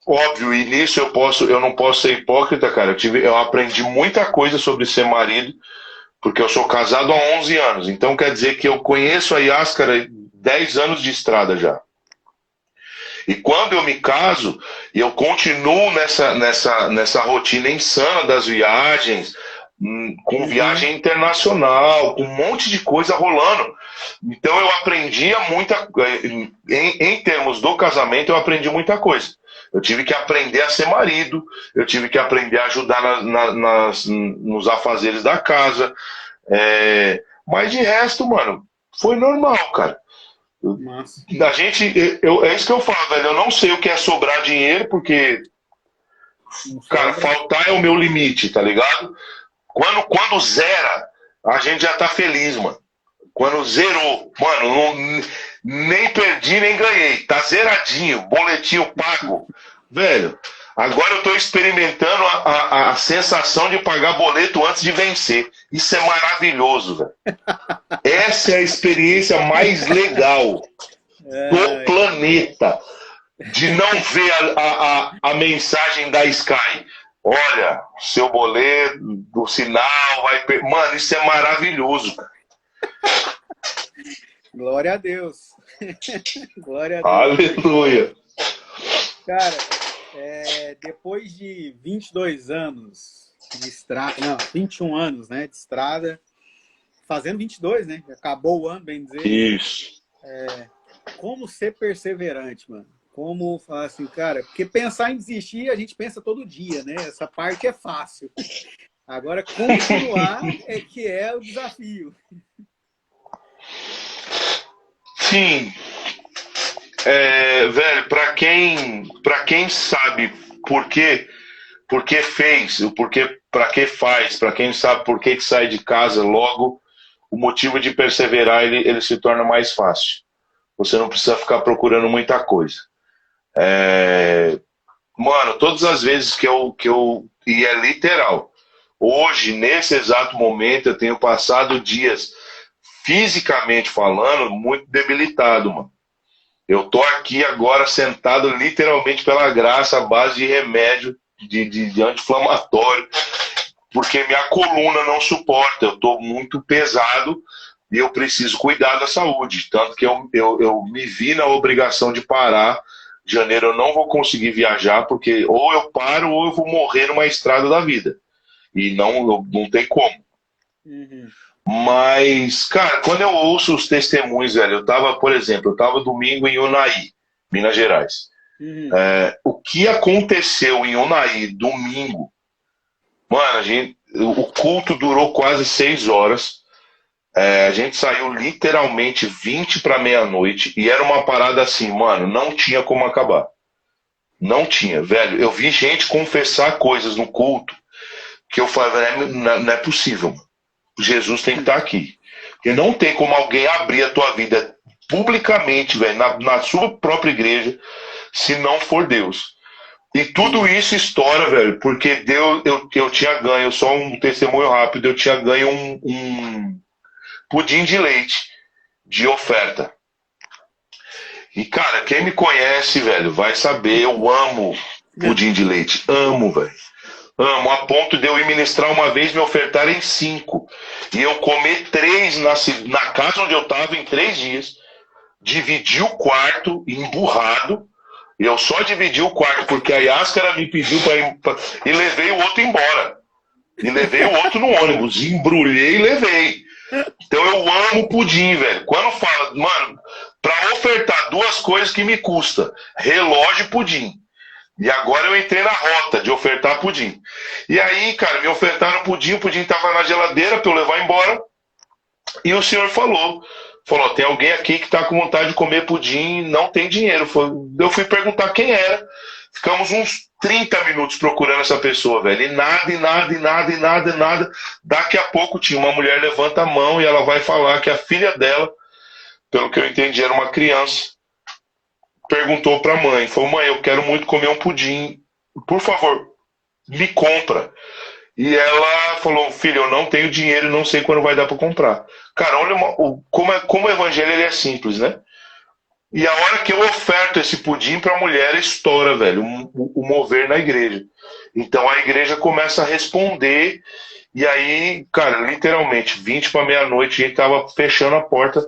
Óbvio, e nisso eu não posso ser hipócrita, cara. Eu aprendi muita coisa sobre ser marido, porque eu sou casado há 11 anos. Então quer dizer que eu conheço a Yáscara 10 anos de estrada já. E quando eu me caso, eu continuo nessa rotina insana das viagens, com viagem internacional, com um monte de coisa rolando. Então eu aprendia em termos do casamento, eu aprendi muita coisa. Eu tive que aprender a ser marido, eu tive que aprender a ajudar nos afazeres da casa. Mas de resto, mano, foi normal, cara. É isso que eu falo, velho. Eu não sei o que é sobrar dinheiro, porque, cara, faltar é o meu limite, tá ligado? Quando zera, a gente já tá feliz, mano. Quando zerou, mano, nem perdi, nem ganhei. Tá zeradinho, boletinho pago. Velho, agora eu tô experimentando a sensação de pagar boleto antes de vencer. Isso é maravilhoso, velho. Essa é a experiência mais legal do planeta. De não ver a mensagem da Sky. Olha, seu boleto, o sinal vai... Mano, isso é maravilhoso. Glória a Deus. Glória a Deus. Aleluia. Cara, depois de 22 anos de estrada, não, 21 anos, né, de estrada, fazendo 22, né? Acabou o ano, bem dizer. Isso. Como ser perseverante, mano? Como falar assim, cara, porque pensar em desistir a gente pensa todo dia, né? Essa parte é fácil. Agora, continuar é que é o desafio. Sim. Velho, para quem sabe por que fez, o porquê, para que faz, para quem sabe por que sai de casa logo, o motivo de perseverar ele se torna mais fácil. Você não precisa ficar procurando muita coisa. Mano, todas as vezes que eu... E é literal. Hoje, nesse exato momento, eu tenho passado dias, fisicamente falando, muito debilitado, mano. Eu tô aqui agora sentado literalmente pela graça, à base de remédio, de anti-inflamatório, porque minha coluna não suporta. Eu tô muito pesado e eu preciso cuidar da saúde. Tanto que eu me vi na obrigação de parar. Em janeiro eu não vou conseguir viajar, porque ou eu paro ou eu vou morrer numa estrada da vida. E não tem como. Uhum. Mas, cara, quando eu ouço os testemunhos, velho, por exemplo, eu tava domingo em Unai, Minas Gerais. Uhum. O que aconteceu em Unai domingo? Mano, o culto durou quase 6 horas. A gente saiu literalmente 20 para meia-noite e era uma parada assim, mano, não tinha como acabar. Não tinha, velho. Eu vi gente confessar coisas no culto que eu falei, não é possível, mano. Jesus tem que estar aqui. Porque não tem como alguém abrir a tua vida publicamente, velho, na sua própria igreja, se não for Deus. E tudo isso estoura, velho, porque Deus, eu tinha ganho, só um testemunho rápido, eu tinha ganho um pudim de leite de oferta. E, cara, quem me conhece, velho, vai saber, eu amo pudim de leite. Amo, velho. Amo, a ponto de eu ir ministrar uma vez, me ofertarem 5. E eu comer 3 na casa onde eu estava em 3 dias. Dividi o quarto, emburrado. E eu só dividi o quarto porque a Yáscara me pediu para ir. E levei o outro embora. E levei o outro no ônibus. Embrulhei e levei. Então eu amo pudim, velho. Quando fala, mano, para ofertar 2 coisas que me custa: relógio e pudim. E agora eu entrei na rota de ofertar pudim. E aí, cara, me ofertaram pudim, o pudim tava na geladeira para eu levar embora. E o senhor falou, tem alguém aqui que tá com vontade de comer pudim, não tem dinheiro. Eu fui perguntar quem era. Ficamos uns 30 minutos procurando essa pessoa, velho. E nada. Daqui a pouco tinha uma mulher, levanta a mão e ela vai falar que a filha dela, pelo que eu entendi, era uma criança. Perguntou para a mãe, falou, mãe, eu quero muito comer um pudim, por favor, me compra. E ela falou, filho, eu não tenho dinheiro, não sei quando vai dar para comprar. Cara, olha como o evangelho ele é simples, né? E a hora que eu oferto esse pudim para a mulher, estoura, velho, o mover na igreja. Então a igreja começa a responder, e aí, cara, literalmente, 20 para meia-noite, a gente tava fechando a porta,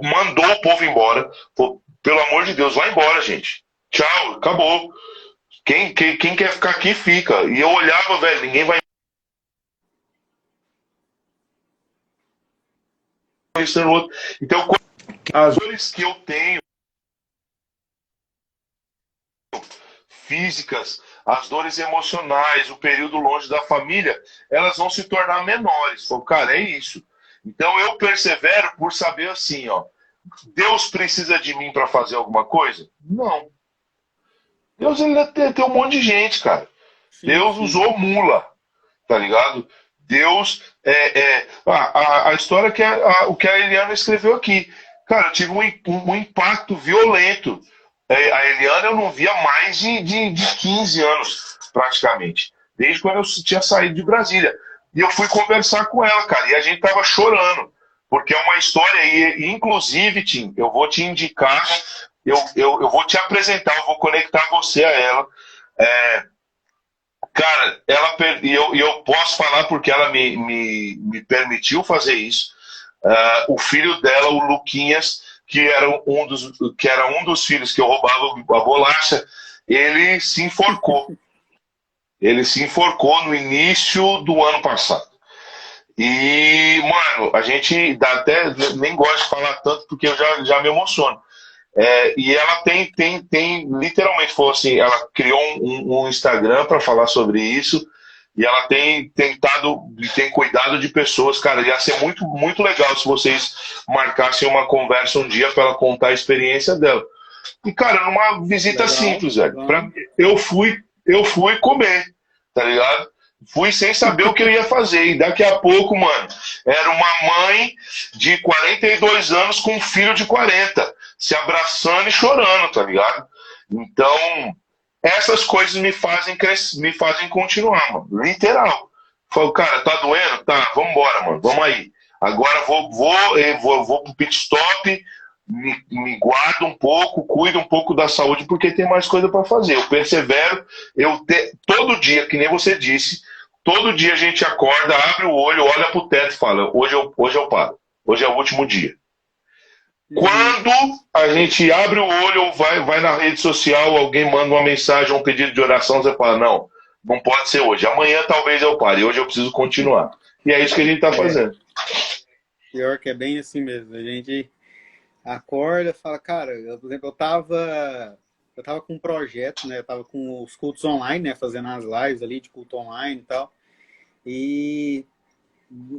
mandou o povo embora. Pelo amor de Deus, vai embora, gente. Tchau, acabou. Quem quer ficar aqui, fica. E eu olhava, velho, ninguém vai. Então, as dores que eu tenho, físicas, as dores emocionais, o período longe da família, elas vão se tornar menores. Cara, é isso. Então eu persevero por saber assim, ó. Deus precisa de mim para fazer alguma coisa? Não. Deus ele tem um monte de gente, cara. Sim, Deus usou mula, tá ligado? Deus a história que o que a Eliana escreveu aqui. Cara, eu tive um impacto violento. A Eliana eu não via mais de 15 anos, praticamente. Desde quando eu tinha saído de Brasília. E eu fui conversar com ela, cara, e a gente tava chorando. Porque é uma história, e inclusive, Tim, eu vou te indicar, eu vou te apresentar, eu vou conectar você a ela. É, cara, eu posso falar porque ela me permitiu fazer isso. O filho dela, o Luquinhas, que era um dos filhos que eu roubava a bolacha, ele se enforcou. Ele se enforcou no início do ano passado. E, mano, a gente dá até nem gosta de falar tanto porque eu já me emociono. E ela tem literalmente, falou assim, ela criou um Instagram para falar sobre isso e ela tem tentado e tem cuidado de pessoas, cara. Ia ser muito, muito legal se vocês marcassem uma conversa um dia para ela contar a experiência dela. E, cara, numa visita Legal, simples, velho. legal. Eu fui comer, tá ligado? Fui sem saber o que eu ia fazer. E daqui a pouco, mano, era uma mãe de 42 anos com um filho de 40, se abraçando e chorando, tá ligado? Então, essas coisas me fazem crescer, me fazem continuar, mano. Literal. Falo, cara, tá doendo? Tá, vambora, mano. Vamos aí. Agora vou pro pit stop, me guardo um pouco, cuido um pouco da saúde, porque tem mais coisa para fazer. Eu persevero, todo dia, que nem você disse, todo dia a gente acorda, abre o olho, olha pro teto e fala, hoje eu paro, hoje é o último dia. Uhum. Quando a gente abre o olho ou vai na rede social, alguém manda uma mensagem, um pedido de oração, você fala, não pode ser hoje, amanhã talvez eu pare, hoje eu preciso continuar. E é isso que a gente está É, fazendo. pior que é bem assim mesmo. A gente acorda, fala, cara, por exemplo, eu tava com um projeto, né? Eu tava com os cultos online, né? Fazendo as lives ali de culto online e tal. E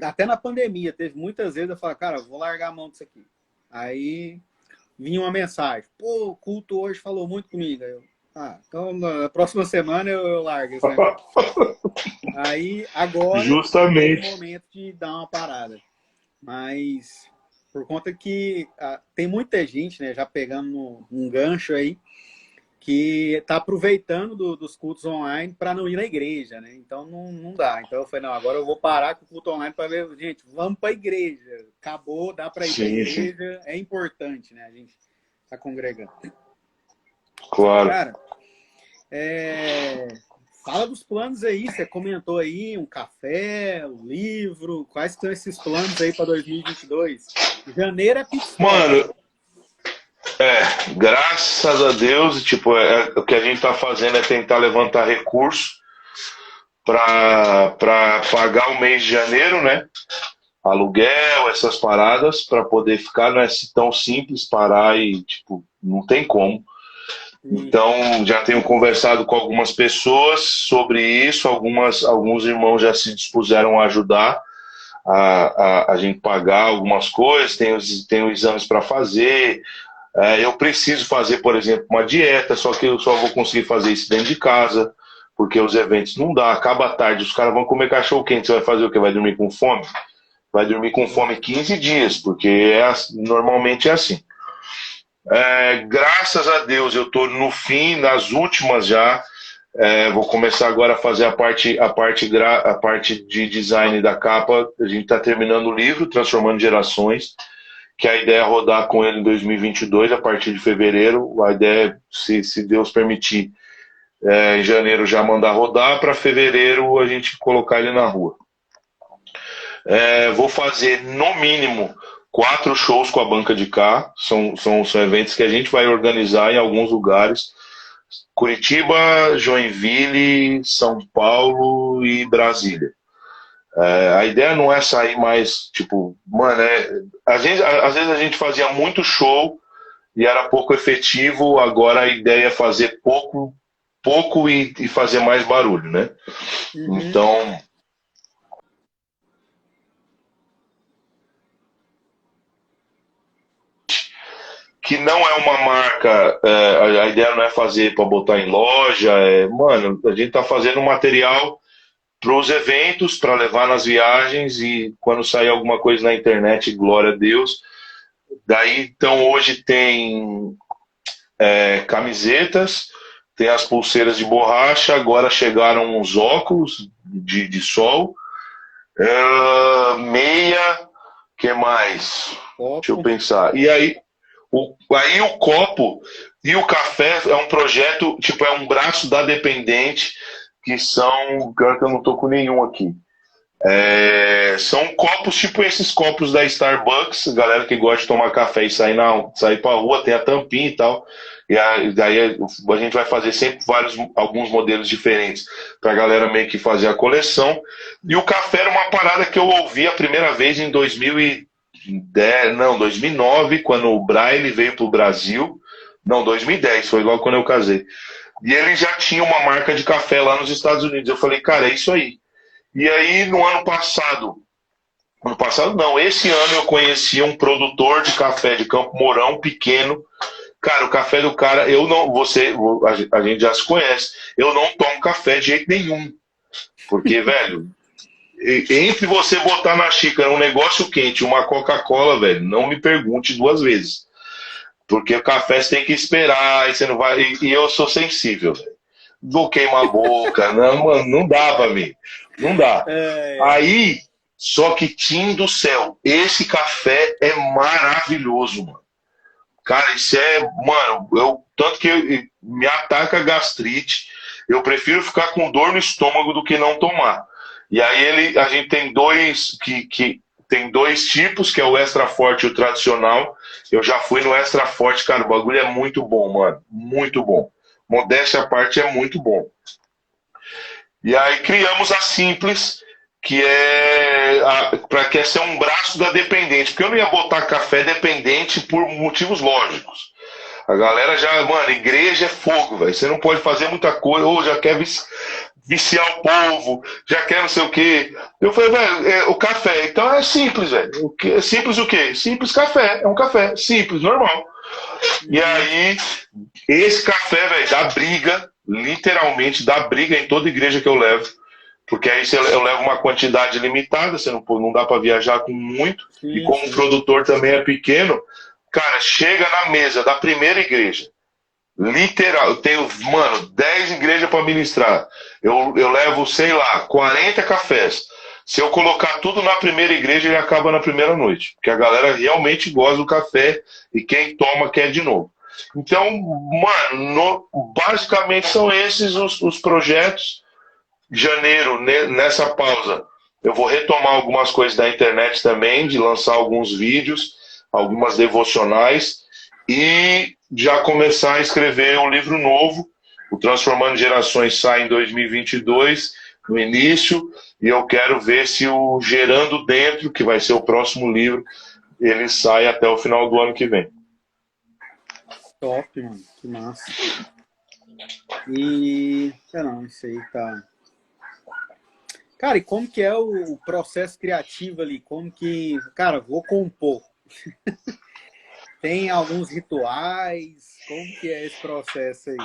até na pandemia, teve muitas vezes eu falo, cara, vou largar a mão disso aqui. Aí vinha uma mensagem, pô, o culto hoje falou muito comigo. Aí eu, então na próxima semana eu largo esse negócio. Aí agora é o Justamente. momento de dar uma parada. Mas por conta que tem muita gente, né, já pegando um gancho aí, que está aproveitando dos cultos online para não ir na igreja, né? Então não dá. Então eu falei, não, agora eu vou parar com o culto online para ver, gente, vamos para a igreja. Acabou, dá para ir para a Sim, sim. igreja, é importante, né? A gente tá congregando. Claro. Cara, fala dos planos aí, você comentou aí um café, um livro, quais são esses planos aí para 2022? Janeiro é pit stop. Mano, graças a Deus, tipo, o que a gente está fazendo é tentar levantar recursos para pagar o mês de janeiro, né? Aluguel, essas paradas, para poder ficar, não é tão simples parar e, tipo, não tem como. Sim. Então, já tenho conversado com algumas pessoas sobre isso, alguns irmãos já se dispuseram a ajudar a gente pagar algumas coisas, tem os exames para fazer. Eu preciso fazer, por exemplo, uma dieta, só que eu só vou conseguir fazer isso dentro de casa, porque os eventos não dá. Acaba a tarde, os caras vão comer cachorro quente, você vai fazer o quê? Vai dormir com fome? Vai dormir com fome 15 dias, porque normalmente é assim. Graças a Deus, eu estou no fim, nas últimas já. Vou começar agora a fazer a parte de design da capa. A gente está terminando o livro, Transformando Gerações, que a ideia é rodar com ele em 2022, a partir de fevereiro. A ideia é, se Deus permitir, em janeiro já mandar rodar, para fevereiro a gente colocar ele na rua. Vou fazer, no mínimo, 4 shows com a banca de cá. São eventos que a gente vai organizar em alguns lugares. Curitiba, Joinville, São Paulo e Brasília. A ideia não é sair mais, tipo, mano, às vezes a gente fazia muito show e era pouco efetivo, agora a ideia é fazer pouco e fazer mais barulho, né? Uhum. Então, que não é uma marca, a ideia não é fazer para botar em loja, mano, a gente tá fazendo um material para os eventos, para levar nas viagens e quando sair alguma coisa na internet, glória a Deus. Daí, então, hoje tem camisetas, tem as pulseiras de borracha, agora chegaram os óculos de sol, meia, que mais? Deixa eu pensar. E aí o copo e o café é um projeto, tipo, é um braço da Dependente, que são, pior que eu não tô com nenhum aqui. São copos, tipo esses copos da Starbucks, galera que gosta de tomar café e sair pra rua, tem a tampinha e tal. E daí a gente vai fazer sempre alguns modelos diferentes pra galera meio que fazer a coleção. E o café era uma parada que eu ouvi a primeira vez em 2009, quando o Braille veio pro Brasil. Não, 2010, foi logo quando eu casei. E ele já tinha uma marca de café lá nos Estados Unidos. Eu falei, cara, é isso aí. E aí, no ano passado não, esse ano eu conheci um produtor de café de Campo Mourão, pequeno. Cara, o café do cara, a gente já se conhece, eu não tomo café de jeito nenhum. Porque, velho, entre você botar na xícara um negócio quente, uma Coca-Cola, velho, não me pergunte duas vezes. Porque o café você tem que esperar, e você não vai. E eu sou sensível, velho. Vou queimar a boca, não, mano, não dá pra mim. Não dá. Aí, só que, Tim do céu, esse café é maravilhoso, mano. Cara, isso mano, tanto que me ataca gastrite, eu prefiro ficar com dor no estômago do que não tomar. E aí a gente tem tem dois tipos, que é o extra forte e o tradicional. Eu já fui no extra forte, cara, o bagulho é muito bom, mano, muito bom. Modéstia à parte, é muito bom. E aí criamos a Simples, que quer ser um braço da Dependente, porque eu não ia botar café Dependente por motivos lógicos. A galera já, mano, igreja é fogo, velho. Você não pode fazer muita coisa, ou já quer viciar o povo, já quer não sei o quê. Eu falei, velho, o café, então é simples, velho. Simples o quê? Simples café, é um café, simples, normal. E aí, esse café, velho, dá briga, literalmente dá briga em toda igreja que eu levo. Porque aí eu levo uma quantidade limitada, você não dá para viajar com muito. Sim. E como o produtor também é pequeno, cara, chega na mesa da primeira igreja. Literal, eu tenho, mano, 10 igrejas para ministrar. Eu levo, sei lá, 40 cafés. Se eu colocar tudo na primeira igreja, ele acaba na primeira noite. Porque a galera realmente gosta do café e quem toma quer de novo. Então, mano, basicamente são esses os projetos. Janeiro, nessa pausa, eu vou retomar algumas coisas da internet também, de lançar alguns vídeos, algumas devocionais e já começar a escrever um livro novo. O Transformando Gerações sai em 2022, no início, e eu quero ver se o Gerando Dentro, que vai ser o próximo livro, ele sai até o final do ano que vem. Top, mano, que massa. E, não, isso aí tá... Cara, e como que é o processo criativo ali? Como que... Cara, vou compor. Tem alguns rituais? Como que é esse processo aí?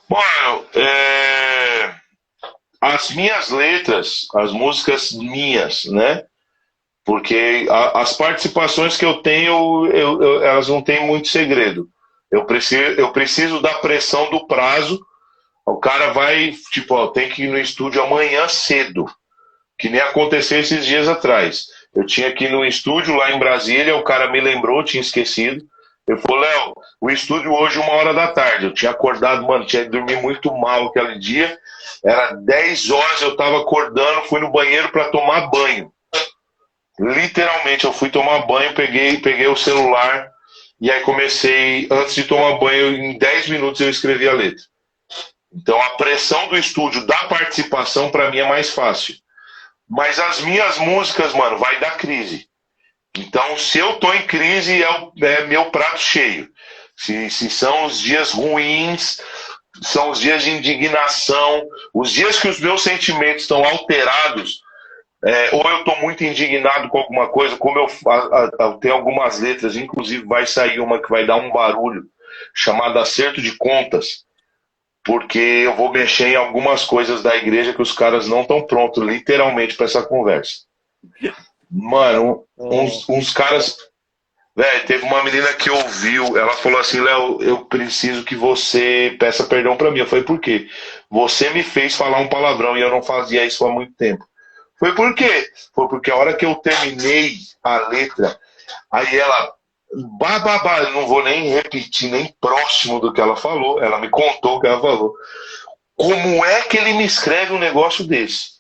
Mano, as minhas letras, as músicas minhas, né? Porque as participações que eu tenho, elas não têm muito segredo. Eu preciso da pressão do prazo. O cara vai, tipo, ó, tem que ir no estúdio amanhã cedo, que nem aconteceu esses dias atrás. Eu tinha que ir no estúdio lá em Brasília, o cara me lembrou, tinha esquecido. Eu falei, Léo, o estúdio hoje 1h da tarde. Eu tinha acordado, mano, tinha dormido muito mal aquele dia. Era 10 horas, eu tava acordando, fui no banheiro para tomar banho. Literalmente, eu fui tomar banho, peguei o celular e aí comecei, antes de tomar banho, em 10 minutos eu escrevi a letra. Então a pressão do estúdio, da participação, para mim é mais fácil. Mas as minhas músicas, mano, vai dar crise. Então se eu tô em crise, é meu prato cheio. Se são os dias ruins, são os dias de indignação, os dias que os meus sentimentos estão alterados, ou eu tô muito indignado com alguma coisa, como eu tenho algumas letras, inclusive vai sair uma que vai dar um barulho, chamada Acerto de Contas. porque eu vou mexer em algumas coisas da igreja que os caras não estão prontos, literalmente, para essa conversa. Mano, uns caras. Velho, teve uma menina que ouviu, ela falou assim: Léo, eu preciso que você peça perdão pra mim. Eu falei: por quê? Você me fez falar um palavrão e eu não fazia isso há muito tempo. Foi por quê? Foi porque a hora que eu terminei a letra, aí ela, bababá, eu não vou nem repetir, nem próximo do que ela falou, ela me contou o que ela falou. Como é que ele me escreve um negócio desse?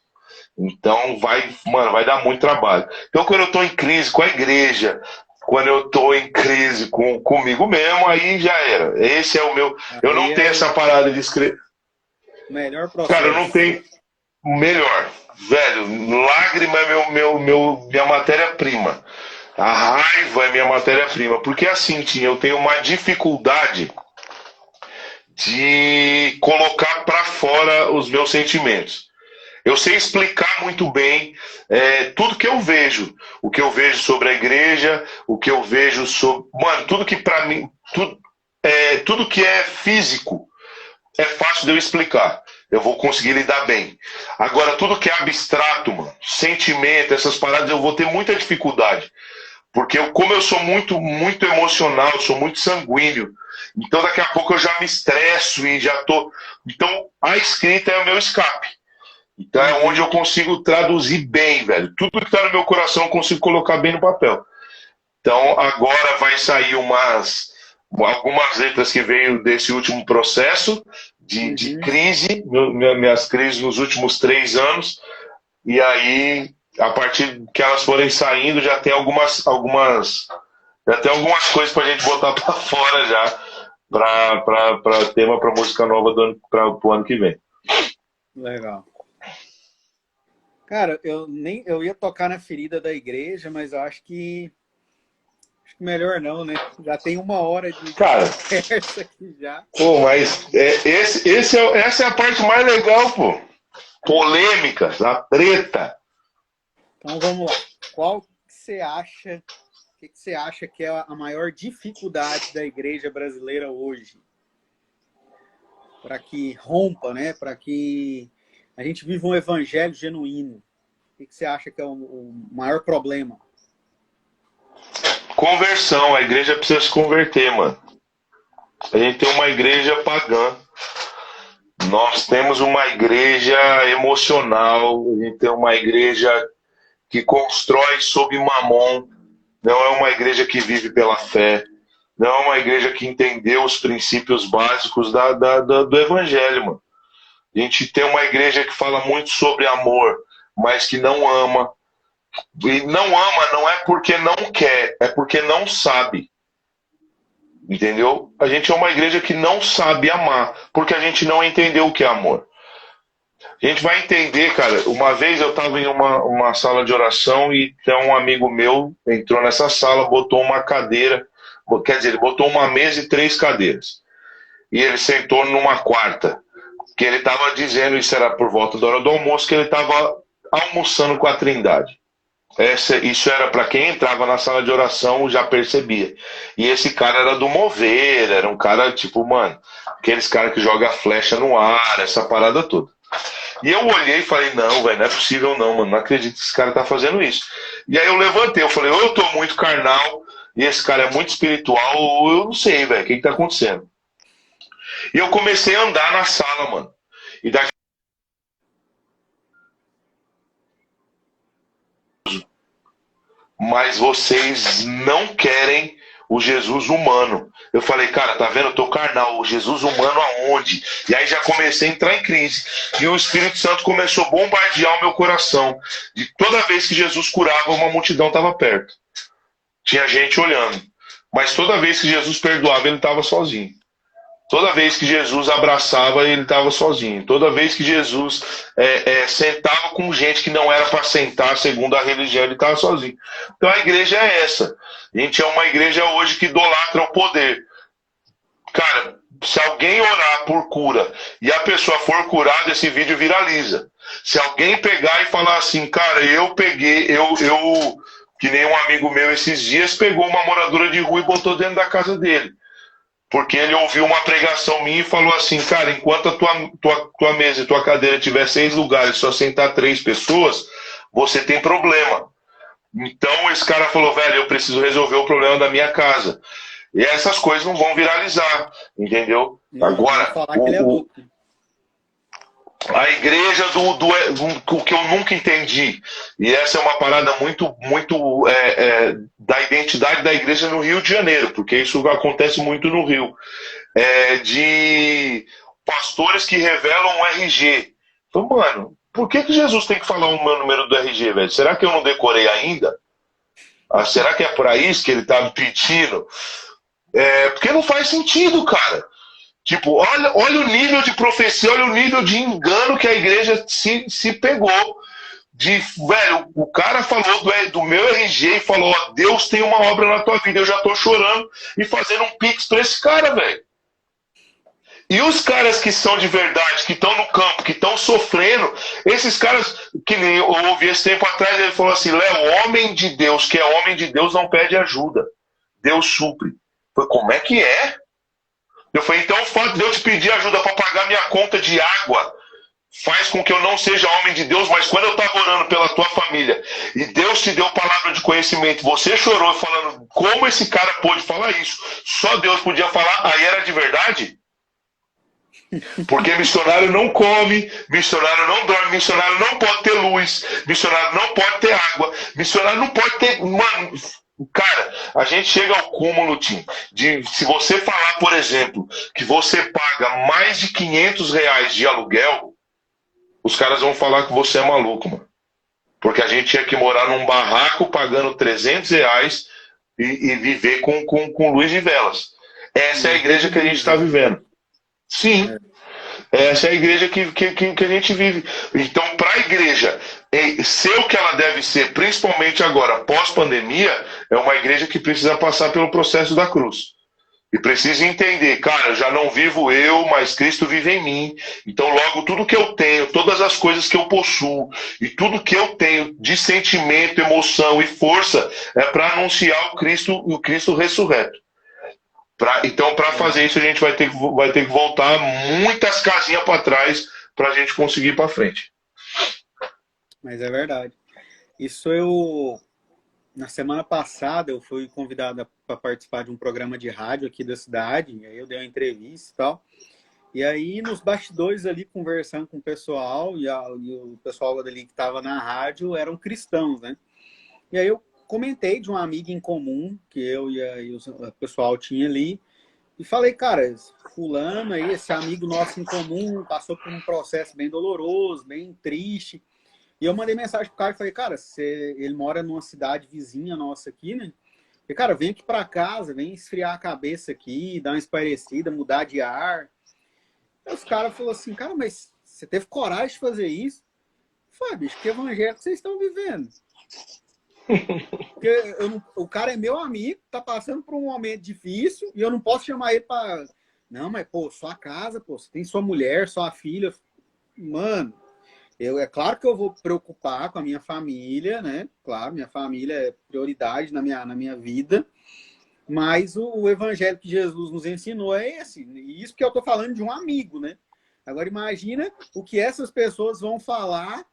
Então mano, vai dar muito trabalho. Então, quando eu tô em crise com a igreja, quando eu tô em crise comigo mesmo, aí já era. Esse é o meu. Eu não tenho essa parada de escrever. Melhor processo. Cara, eu não tenho. Melhor. Velho, lágrima é minha matéria-prima. A raiva é minha matéria-prima. Porque assim, Tim, eu tenho uma dificuldade de colocar pra fora os meus sentimentos. Eu sei explicar muito bem tudo que eu vejo. O que eu vejo sobre a igreja, o que eu vejo sobre. Mano, tudo que pra mim. Tudo que é físico é fácil de eu explicar. Eu vou conseguir lidar bem. Agora, tudo que é abstrato, mano, sentimento, essas paradas, eu vou ter muita dificuldade. Porque como eu sou muito, muito emocional, eu sou muito sanguíneo. Então, daqui a pouco eu já me estresso e já tô. Então, a escrita é o meu escape. Então é onde eu consigo traduzir bem, velho. Tudo que tá no meu coração eu consigo colocar bem no papel. Então agora vai sair algumas letras que veio desse último processo de crise, minhas crises nos últimos 3 anos. E aí, a partir que elas forem saindo, já tem algumas coisas pra gente botar pra fora já, pra tema, pra música nova pro ano que vem. Legal. Cara, eu ia tocar na ferida da igreja, mas eu acho que melhor não, né? Já tem 1 hora de conversa aqui já. Pô, mas essa é a parte mais legal, pô. Polêmicas, a treta. Então vamos lá. O que você acha que é a maior dificuldade da igreja brasileira hoje? Para que rompa, né? Para que a gente viva um evangelho genuíno. O que você acha que é o maior problema? Conversão. A igreja precisa se converter, mano. A gente tem uma igreja pagã. Nós temos uma igreja emocional. A gente tem uma igreja que constrói sob mamon. Não é uma igreja que vive pela fé. Não é uma igreja que entendeu os princípios básicos do evangelho, mano. A gente tem uma igreja que fala muito sobre amor, mas que não ama. E não ama não é porque não quer, é porque não sabe. Entendeu? A gente é uma igreja que não sabe amar, porque a gente não entendeu o que é amor. A gente vai entender, cara. Uma vez eu estava em uma sala de oração e um amigo meu entrou nessa sala, botou uma cadeira, quer dizer, ele botou uma mesa e 3 cadeiras. E ele sentou numa quarta. Que ele estava dizendo, isso era por volta da hora do almoço, que ele estava almoçando com a Trindade. Isso era para quem entrava na sala de oração, já percebia. E esse cara era do mover, era um cara tipo, mano, aqueles caras que jogam flecha no ar, essa parada toda. E eu olhei e falei: não, velho, não é possível não, mano, não acredito que esse cara tá fazendo isso. E aí eu levantei, eu falei: ou eu tô muito carnal e esse cara é muito espiritual, ou eu não sei, velho, o que tá acontecendo? E eu comecei a andar na sala, mano. E daqui... Mas vocês não querem o Jesus humano. Eu falei: cara, tá vendo? Eu tô carnal. O Jesus humano aonde? E aí já comecei a entrar em crise. E o Espírito Santo começou a bombardear o meu coração. De toda vez que Jesus curava, uma multidão estava perto. Tinha gente olhando. Mas toda vez que Jesus perdoava, ele estava sozinho. Toda vez que Jesus abraçava, ele estava sozinho. Toda vez que Jesus sentava com gente que não era para sentar, segundo a religião, ele estava sozinho. Então a igreja é essa. A gente é uma igreja hoje que idolatra o poder. Cara, se alguém orar por cura e a pessoa for curada, esse vídeo viraliza. Se alguém pegar e falar assim: cara, eu peguei, que nem um amigo meu esses dias pegou uma moradora de rua e botou dentro da casa dele. porque ele ouviu uma pregação minha e falou assim, cara, enquanto a tua mesa e tua cadeira tiver 6 lugares, só sentar 3 pessoas, você tem problema. Então esse cara falou, velho, eu preciso resolver o problema da minha casa. E essas coisas não vão viralizar, entendeu? Não, vão Agora, falar que ele é louco. a igreja do que eu nunca entendi, e essa é uma parada muito da identidade da igreja no Rio de Janeiro, porque isso acontece muito no Rio, de pastores que revelam um RG. Então, mano, por que Jesus tem que falar o meu número do RG, velho? Será que eu não decorei ainda? Será que é para isso que ele tá me pedindo? Porque não faz sentido, cara. Tipo, olha o nível de profecia, olha o nível de engano que a igreja se pegou. Velho, o cara falou do meu RG e falou, ó, Deus tem uma obra na tua vida, eu já tô chorando e fazendo um pix pra esse cara, velho. E os caras que são de verdade, que estão no campo, que estão sofrendo, esses caras, que nem eu ouvi esse tempo atrás, ele falou assim, Léo, homem de Deus, que é homem de Deus, não pede ajuda. Deus supre. Eu falei, como é que é? Eu falei, então o fato de eu te pedir ajuda para pagar minha conta de água faz com que eu não seja homem de Deus, mas quando eu estava orando pela tua família e Deus te deu palavra de conhecimento, você chorou falando como esse cara pôde falar isso, só Deus podia falar, aí era de verdade? Porque missionário não come, missionário não dorme, missionário não pode ter luz, missionário não pode ter água, missionário não pode ter... Mano, cara, a gente chega ao cúmulo, Tim, de se você falar, por exemplo, que você paga mais de R$ 500 de aluguel, os caras vão falar que você é maluco, mano. Porque a gente tinha que morar num barraco pagando R$ 300 e viver com luz e velas. Essa é a igreja que a gente está vivendo. Sim, essa é a igreja que a gente vive. Então, para a igreja ser o que ela deve ser, principalmente agora, pós-pandemia, é uma igreja que precisa passar pelo processo da cruz. E precisa entender, cara, já não vivo eu, mas Cristo vive em mim. Então, logo, tudo que eu tenho, todas as coisas que eu possuo, e tudo que eu tenho de sentimento, emoção e força, é para anunciar o Cristo ressurreto. Então, para fazer isso, a gente vai ter que voltar muitas casinhas para trás para a gente conseguir ir para frente. Mas é verdade. Na semana passada, eu fui convidado para participar de um programa de rádio aqui da cidade, e aí eu dei uma entrevista e tal. E aí, nos bastidores ali, conversando com o pessoal, e o pessoal ali que estava na rádio eram cristãos, né? E aí eu comentei de uma amiga em comum que eu e o pessoal tinha ali, e falei, cara, fulano aí, esse amigo nosso em comum, passou por um processo bem doloroso, bem triste. E eu mandei mensagem pro cara e falei, cara, ele mora numa cidade vizinha nossa aqui, né? E, cara, vem aqui para casa, vem esfriar a cabeça aqui, dar uma espairecida, mudar de ar. Aí os caras falaram assim, cara, mas você teve coragem de fazer isso? Eu falei, bicho, que evangelho que vocês estão vivendo? Porque o cara é meu amigo, tá passando por um momento difícil e eu não posso chamar ele para... Não, mas, pô, sua casa, pô, você tem sua mulher, sua filha. Mano, é claro que eu vou preocupar com a minha família, né? Claro, minha família é prioridade na minha vida. Mas o evangelho que Jesus nos ensinou é esse. E isso que eu tô falando de um amigo, né? Agora imagina o que essas pessoas vão falar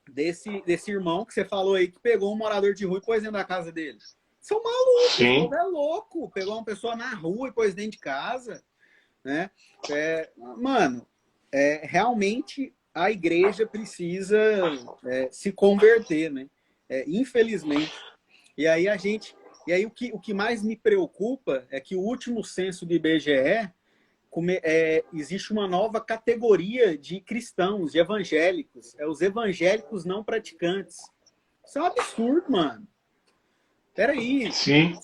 desse irmão que você falou aí, que pegou um morador de rua e pôs dentro da casa dele. São malucos, Sim. é louco. Pegou uma pessoa na rua e pôs dentro de casa, né? Mano, realmente a igreja precisa se converter, né? Infelizmente. E aí o que mais me preocupa é que o último censo do IBGE existe uma nova categoria de cristãos, de evangélicos. Os evangélicos não praticantes. Isso é um absurdo, mano. Peraí. Sim.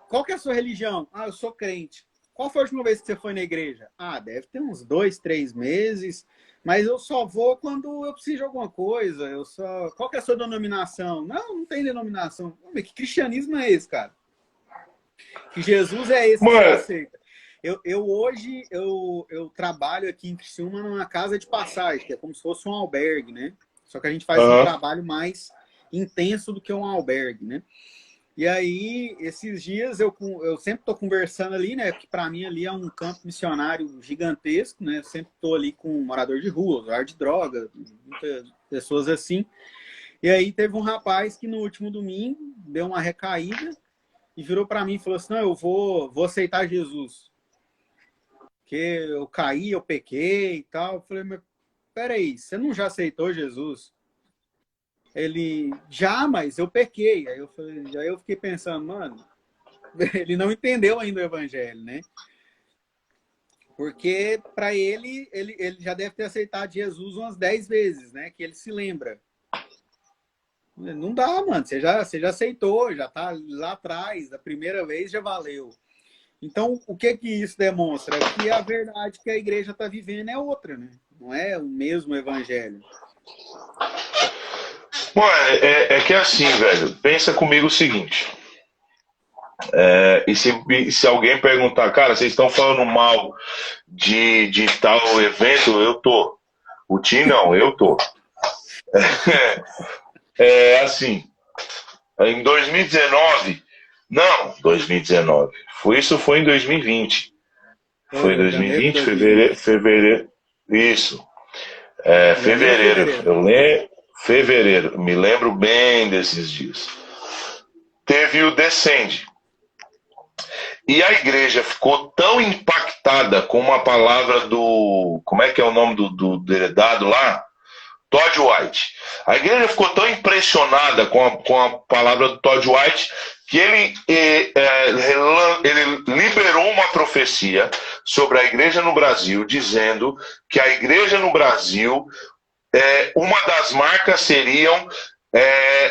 Qual que é a sua religião? Eu sou crente. Qual foi a última vez que você foi na igreja? Deve ter uns 2, 3 meses, mas eu só vou quando eu preciso de alguma coisa. Qual que é a sua denominação? Não tem denominação. Que cristianismo é esse, cara? Que Jesus é esse que você aceita? Hoje trabalho aqui em Criciúma numa casa de passagem, que é como se fosse um albergue, né? Só que a gente faz um trabalho mais intenso do que um albergue, né? E aí, esses dias, eu sempre estou conversando ali, né? Que para mim ali é um campo missionário gigantesco, né? Eu sempre estou ali com um morador de rua, usuário de droga, muitas pessoas assim. E aí teve um rapaz que no último domingo deu uma recaída e virou para mim e falou assim: não, eu vou aceitar Jesus. Porque eu caí, eu pequei e tal. Eu falei, mas peraí, você não já aceitou Jesus? Ele, já, mas eu pequei. Aí eu fiquei pensando, mano, ele não entendeu ainda o evangelho, né? Porque para ele já deve ter aceitado Jesus umas 10 vezes, né? Que ele se lembra. Não dá, mano. Você já aceitou, já tá lá atrás, a primeira vez já valeu. Então, o que isso demonstra? Que a verdade que a igreja está vivendo é outra, né? Não é o mesmo evangelho. Bom, é que é assim, velho. Pensa comigo o seguinte. E se alguém perguntar, cara, vocês estão falando mal de tal evento, eu tô. O Tim não, eu tô. Assim, em 2019, não, 2019, isso foi em 2020. Foi em Janeiro de 2020, 2020. fevereiro, isso. Janeiro ou Fevereiro, fevereiro? eu lembro, fevereiro, me lembro bem desses dias. Teve o Descende. E a igreja ficou tão impactada com uma palavra do. Como é que é o nome do delegado lá? Todd White. A igreja ficou tão impressionada com a palavra do Todd White que ele liberou uma profecia sobre a igreja no Brasil, dizendo que a igreja no Brasil, uma das marcas seriam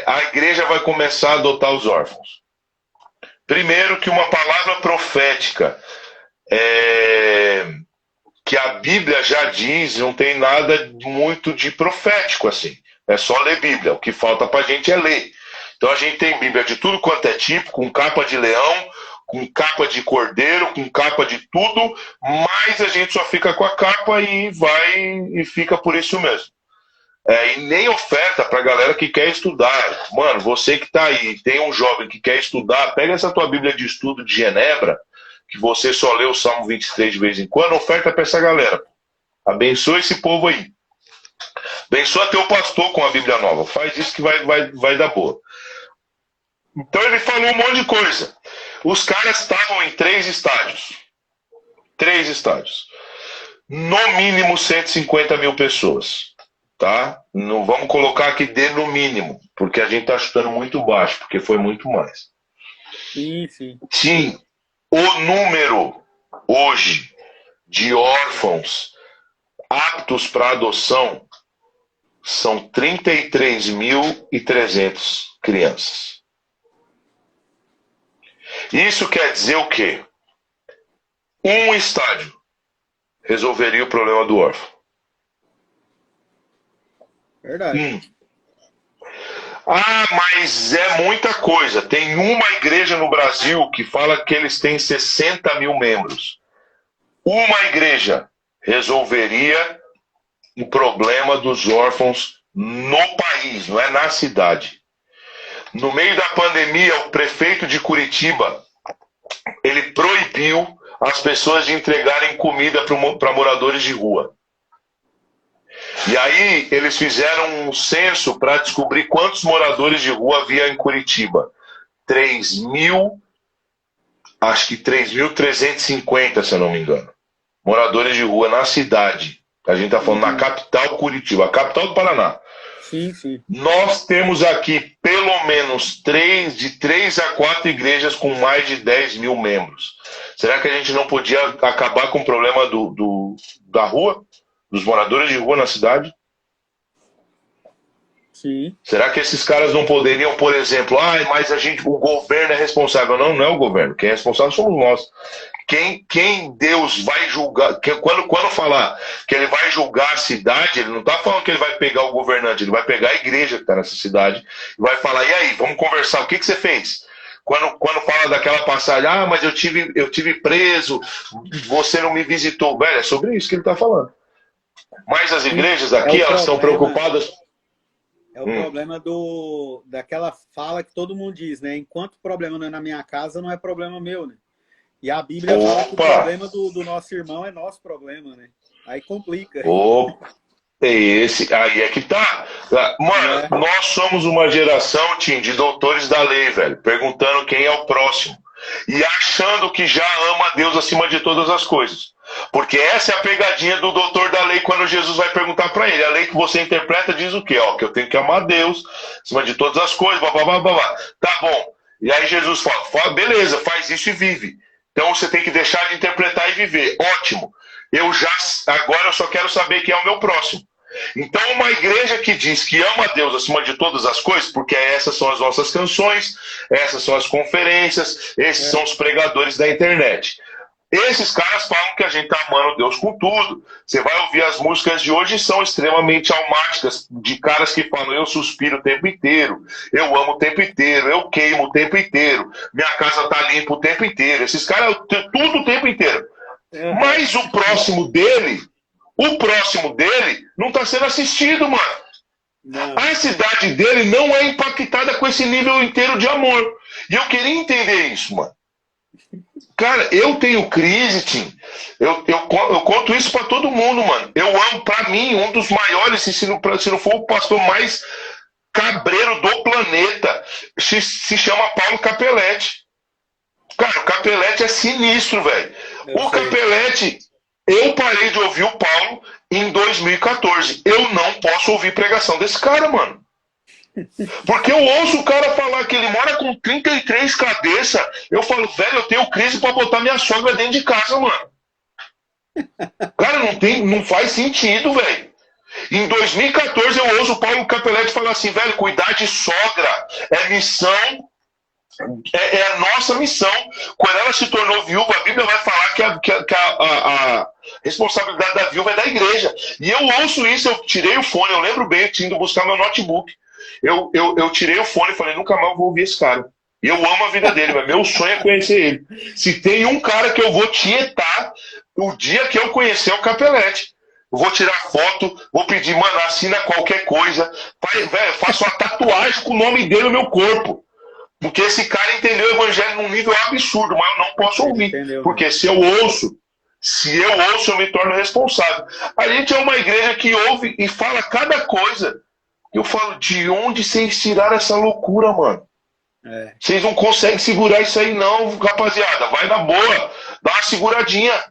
a igreja vai começar a adotar os órfãos. Primeiro que uma palavra profética que a Bíblia já diz, não tem nada muito de profético assim. É só ler Bíblia. O que falta pra gente é ler. Então a gente tem Bíblia de tudo quanto é tipo, com capa de leão, com capa de cordeiro, com capa de tudo, mas a gente só fica com a capa e fica por isso mesmo. E nem oferta pra galera que quer estudar. Mano, você que tá aí, tem um jovem que quer estudar, pega essa tua Bíblia de estudo de Genebra, que você só lê o Salmo 23 de vez em quando, oferta pra essa galera. Abençoa esse povo aí. Abençoa teu pastor com a Bíblia nova. Faz isso que vai dar boa. Então ele falou um monte de coisa. Os caras estavam em 3 estádios. 3 estádios. No mínimo 150 mil pessoas. Tá? Não vamos colocar aqui de no mínimo, porque a gente está chutando muito baixo, porque foi muito mais. Sim, sim. Sim, o número hoje de órfãos aptos para adoção são 33.300 crianças. Isso quer dizer o quê? Um estádio resolveria o problema do órfão. Verdade. Mas é muita coisa. Tem uma igreja no Brasil que fala que eles têm 60 mil membros. Uma igreja resolveria o problema dos órfãos no país, não é na cidade. No meio da pandemia, o prefeito de Curitiba, ele proibiu as pessoas de entregarem comida para moradores de rua. E aí eles fizeram um censo para descobrir quantos moradores de rua havia em Curitiba. 3.000, acho que 3.350, se eu não me engano. Moradores de rua na cidade. A gente está falando na capital Curitiba, a capital do Paraná. Sim, sim. Nós temos aqui pelo menos de 3 a 4 igrejas com mais de 10 mil membros. Será que a gente não podia acabar com o problema da rua? Dos moradores de rua na cidade? Sim. Será que esses caras não poderiam, por exemplo, mas o governo é responsável? Não, não é o governo. Quem é responsável somos nós. Quem Deus vai julgar, quando falar que ele vai julgar a cidade, ele não está falando que ele vai pegar o governante, ele vai pegar a igreja que está nessa cidade e vai falar, e aí, vamos conversar, o que você fez? Quando fala daquela passagem, mas eu tive preso, você não me visitou. Velho, é sobre isso que ele está falando. Mas as igrejas aqui, elas estão preocupadas. É o problema daquela fala que todo mundo diz, né? Enquanto o problema não é na minha casa, não é problema meu, né? E a Bíblia fala que o Opa! problema do nosso irmão é nosso problema, né? Aí complica, Opa! Aí é que tá. não Mano, é? nós somos uma geração, Tim, de doutores da lei, velho, perguntando quem é o próximo e achando que já ama a Deus acima de todas as coisas. Porque essa é a pegadinha do doutor da lei quando Jesus vai perguntar para ele. A lei que você interpreta diz o quê? Ó, que eu tenho que amar a Deus acima de todas as coisas, blá, blá, blá, blá, blá. Tá bom. E aí Jesus fala, beleza, faz isso e vive. Então você tem que deixar de interpretar e viver. Ótimo. Agora eu só quero saber quem é o meu próximo. Então, uma igreja que diz que ama a Deus acima de todas as coisas, porque essas são as nossas canções, essas são as conferências, esses são os pregadores da internet. Esses caras falam que a gente tá amando Deus com tudo. Você vai ouvir as músicas de hoje, são extremamente almáticas, de caras que falam, eu suspiro o tempo inteiro, eu amo o tempo inteiro, eu queimo o tempo inteiro, minha casa tá limpa o tempo inteiro. Esses caras, tudo o tempo inteiro. Mas o próximo dele não está sendo assistido, mano. Não. A cidade dele não é impactada com esse nível inteiro de amor. E eu queria entender isso, mano. Cara, eu tenho crise, Tim. Eu conto isso pra todo mundo, mano. Eu amo, pra mim, um dos maiores, se não for o pastor mais cabreiro do planeta, se chama Paulo Capelletti. Cara, o Capelletti é sinistro, velho. O Capelletti, eu parei de ouvir o Paulo em 2014. Eu não posso ouvir pregação desse cara, mano. Porque eu ouço o cara falar que ele mora com 33 cabeças. Eu falo, velho, eu tenho crise pra botar minha sogra dentro de casa, mano. Cara, não faz sentido, velho. Em 2014 eu ouço o Paulo Capelletti falar assim, velho, cuidar de sogra é missão. É a nossa missão. Quando ela se tornou viúva, a Bíblia vai falar que a responsabilidade da viúva é da igreja. E eu ouço isso, eu tirei o fone, eu lembro bem, eu tinha ido buscar meu notebook. Eu tirei o fone e falei, nunca mais vou ouvir esse cara. Eu amo a vida dele, mas meu sonho é conhecer ele. Se tem um cara que eu vou tietar, o dia que eu conhecer o Capelletti. Eu vou tirar foto, vou pedir, mano, assina qualquer coisa. Velho, faço uma tatuagem com o nome dele no meu corpo. Porque esse cara entendeu o evangelho num nível absurdo, mas eu não posso ouvir. Entendeu, porque né? se eu ouço, eu me torno responsável. A gente é uma igreja que ouve e fala cada coisa. Eu falo, de onde vocês tiraram essa loucura, mano? Vocês não conseguem segurar isso aí não, rapaziada. Vai na boa, dá uma seguradinha.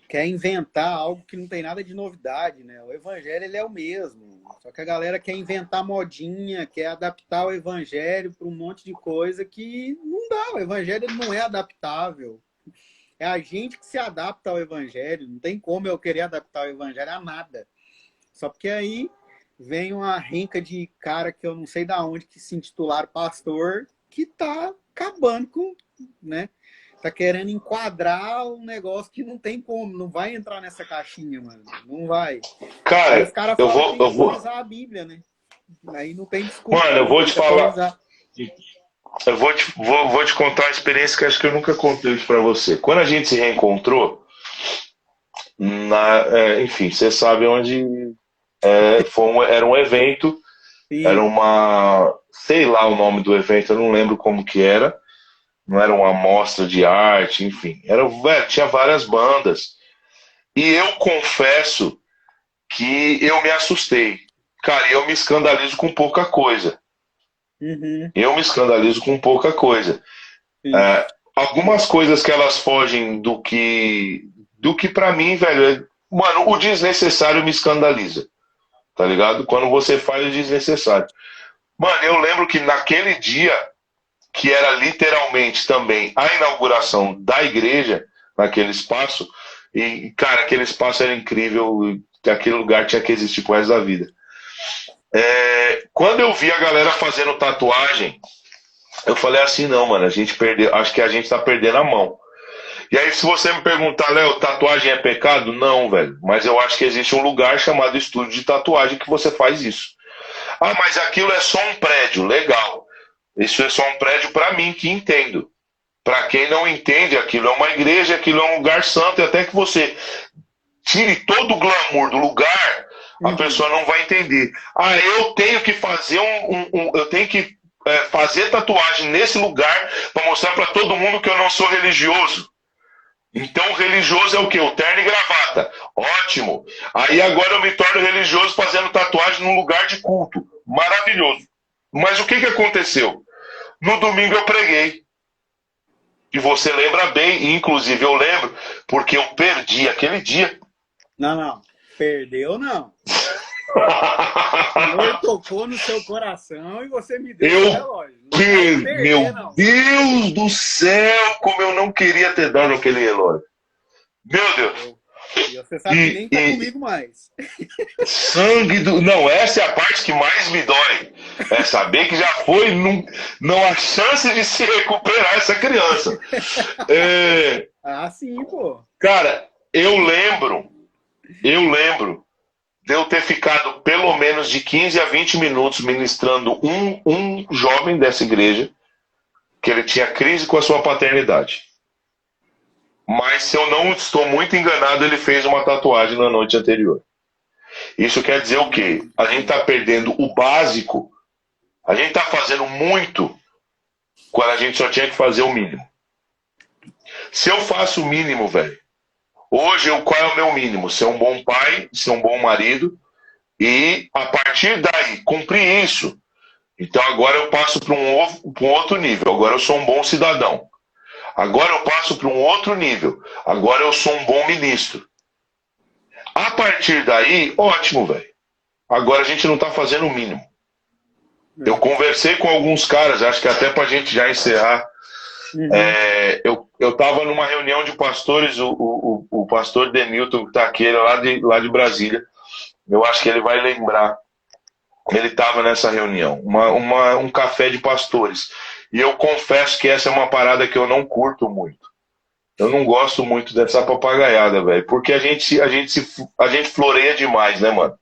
Quer inventar algo que não tem nada de novidade, né? O evangelho, ele é o mesmo. Só que a galera quer inventar modinha, quer adaptar o evangelho para um monte de coisa que não dá. O evangelho não é adaptável. É a gente que se adapta ao evangelho. Não tem como eu querer adaptar o evangelho a nada. Só porque aí vem uma renca de cara que eu não sei da onde que se intitularam pastor, que tá acabando com, né? Tá querendo enquadrar um negócio que não tem como, não vai entrar nessa caixinha, mano. Não vai. Cara, aí os caras falam que tem que atualizar a Bíblia, né? Aí não tem desculpa. Mano, eu vou te falar. Eu vou te contar uma experiência que acho que eu nunca contei isso pra você. Quando a gente se reencontrou, enfim, você sabe onde era um evento. Sim. Era uma. Sei lá o nome do evento, eu não lembro como que era. Não era uma amostra de arte, enfim. Tinha várias bandas. E eu confesso que eu me assustei. Cara, eu me escandalizo com pouca coisa. Uhum. Eu me escandalizo com pouca coisa. Algumas coisas que elas fogem do que pra mim, velho, mano, o desnecessário me escandaliza. Tá ligado? Quando você faz o desnecessário. Mano, eu lembro que naquele dia, que era literalmente também a inauguração da igreja, naquele espaço, e, cara, aquele espaço era incrível, aquele lugar tinha que existir pro resto da vida. Quando eu vi a galera fazendo tatuagem, eu falei assim, não, mano, acho que a gente tá perdendo a mão. E aí, se você me perguntar, Léo, tatuagem é pecado? Não, velho, mas eu acho que existe um lugar chamado estúdio de tatuagem que você faz isso. Ah, mas aquilo é só um prédio, legal. Isso é só um prédio para mim que entendo. Para quem não entende, aquilo é uma igreja, aquilo é um lugar santo, e até que você tire todo o glamour do lugar, A pessoa não vai entender. Ah, eu tenho que fazer eu tenho que fazer tatuagem nesse lugar para mostrar para todo mundo que eu não sou religioso. Então, religioso é o quê? O terno e gravata. Ótimo. Aí agora eu me torno religioso fazendo tatuagem num lugar de culto. Maravilhoso. Mas o que aconteceu? No domingo eu preguei. E você lembra bem, inclusive eu lembro, porque eu perdi aquele dia. Não. Perdeu, não. O Senhor tocou no seu coração e você me deu o relógio. Meu Deus do céu, como eu não queria ter dado aquele relógio. Meu Deus. E você sabe que nem tá comigo mais. Sangue do... Não, essa é a parte que mais me dói. É saber que já foi, não há chance de se recuperar essa criança. Ah, sim, pô. Cara, eu lembro de eu ter ficado pelo menos de 15 a 20 minutos ministrando um jovem dessa igreja que ele tinha crise com a sua paternidade. Mas se eu não estou muito enganado, ele fez uma tatuagem na noite anterior. Isso quer dizer o quê? A gente está perdendo o básico. A gente está fazendo muito quando a gente só tinha que fazer o mínimo. Se eu faço o mínimo, velho, hoje qual é o meu mínimo? Ser um bom pai, ser um bom marido e a partir daí cumprir isso. Então agora eu passo para um outro nível. Agora eu sou um bom cidadão. Agora eu passo para um outro nível. Agora eu sou um bom ministro. A partir daí, ótimo, velho. Agora a gente não está fazendo o mínimo. Eu conversei com alguns caras, acho que até para a gente já encerrar. Eu estava numa reunião de pastores, o pastor Denilton, que está aqui, ele é lá de Brasília. Eu acho que ele vai lembrar. Ele estava nessa reunião, um café de pastores. E eu confesso que essa é uma parada que eu não curto muito. Eu não gosto muito dessa papagaiada, velho. Porque a gente floreia demais, né, mano?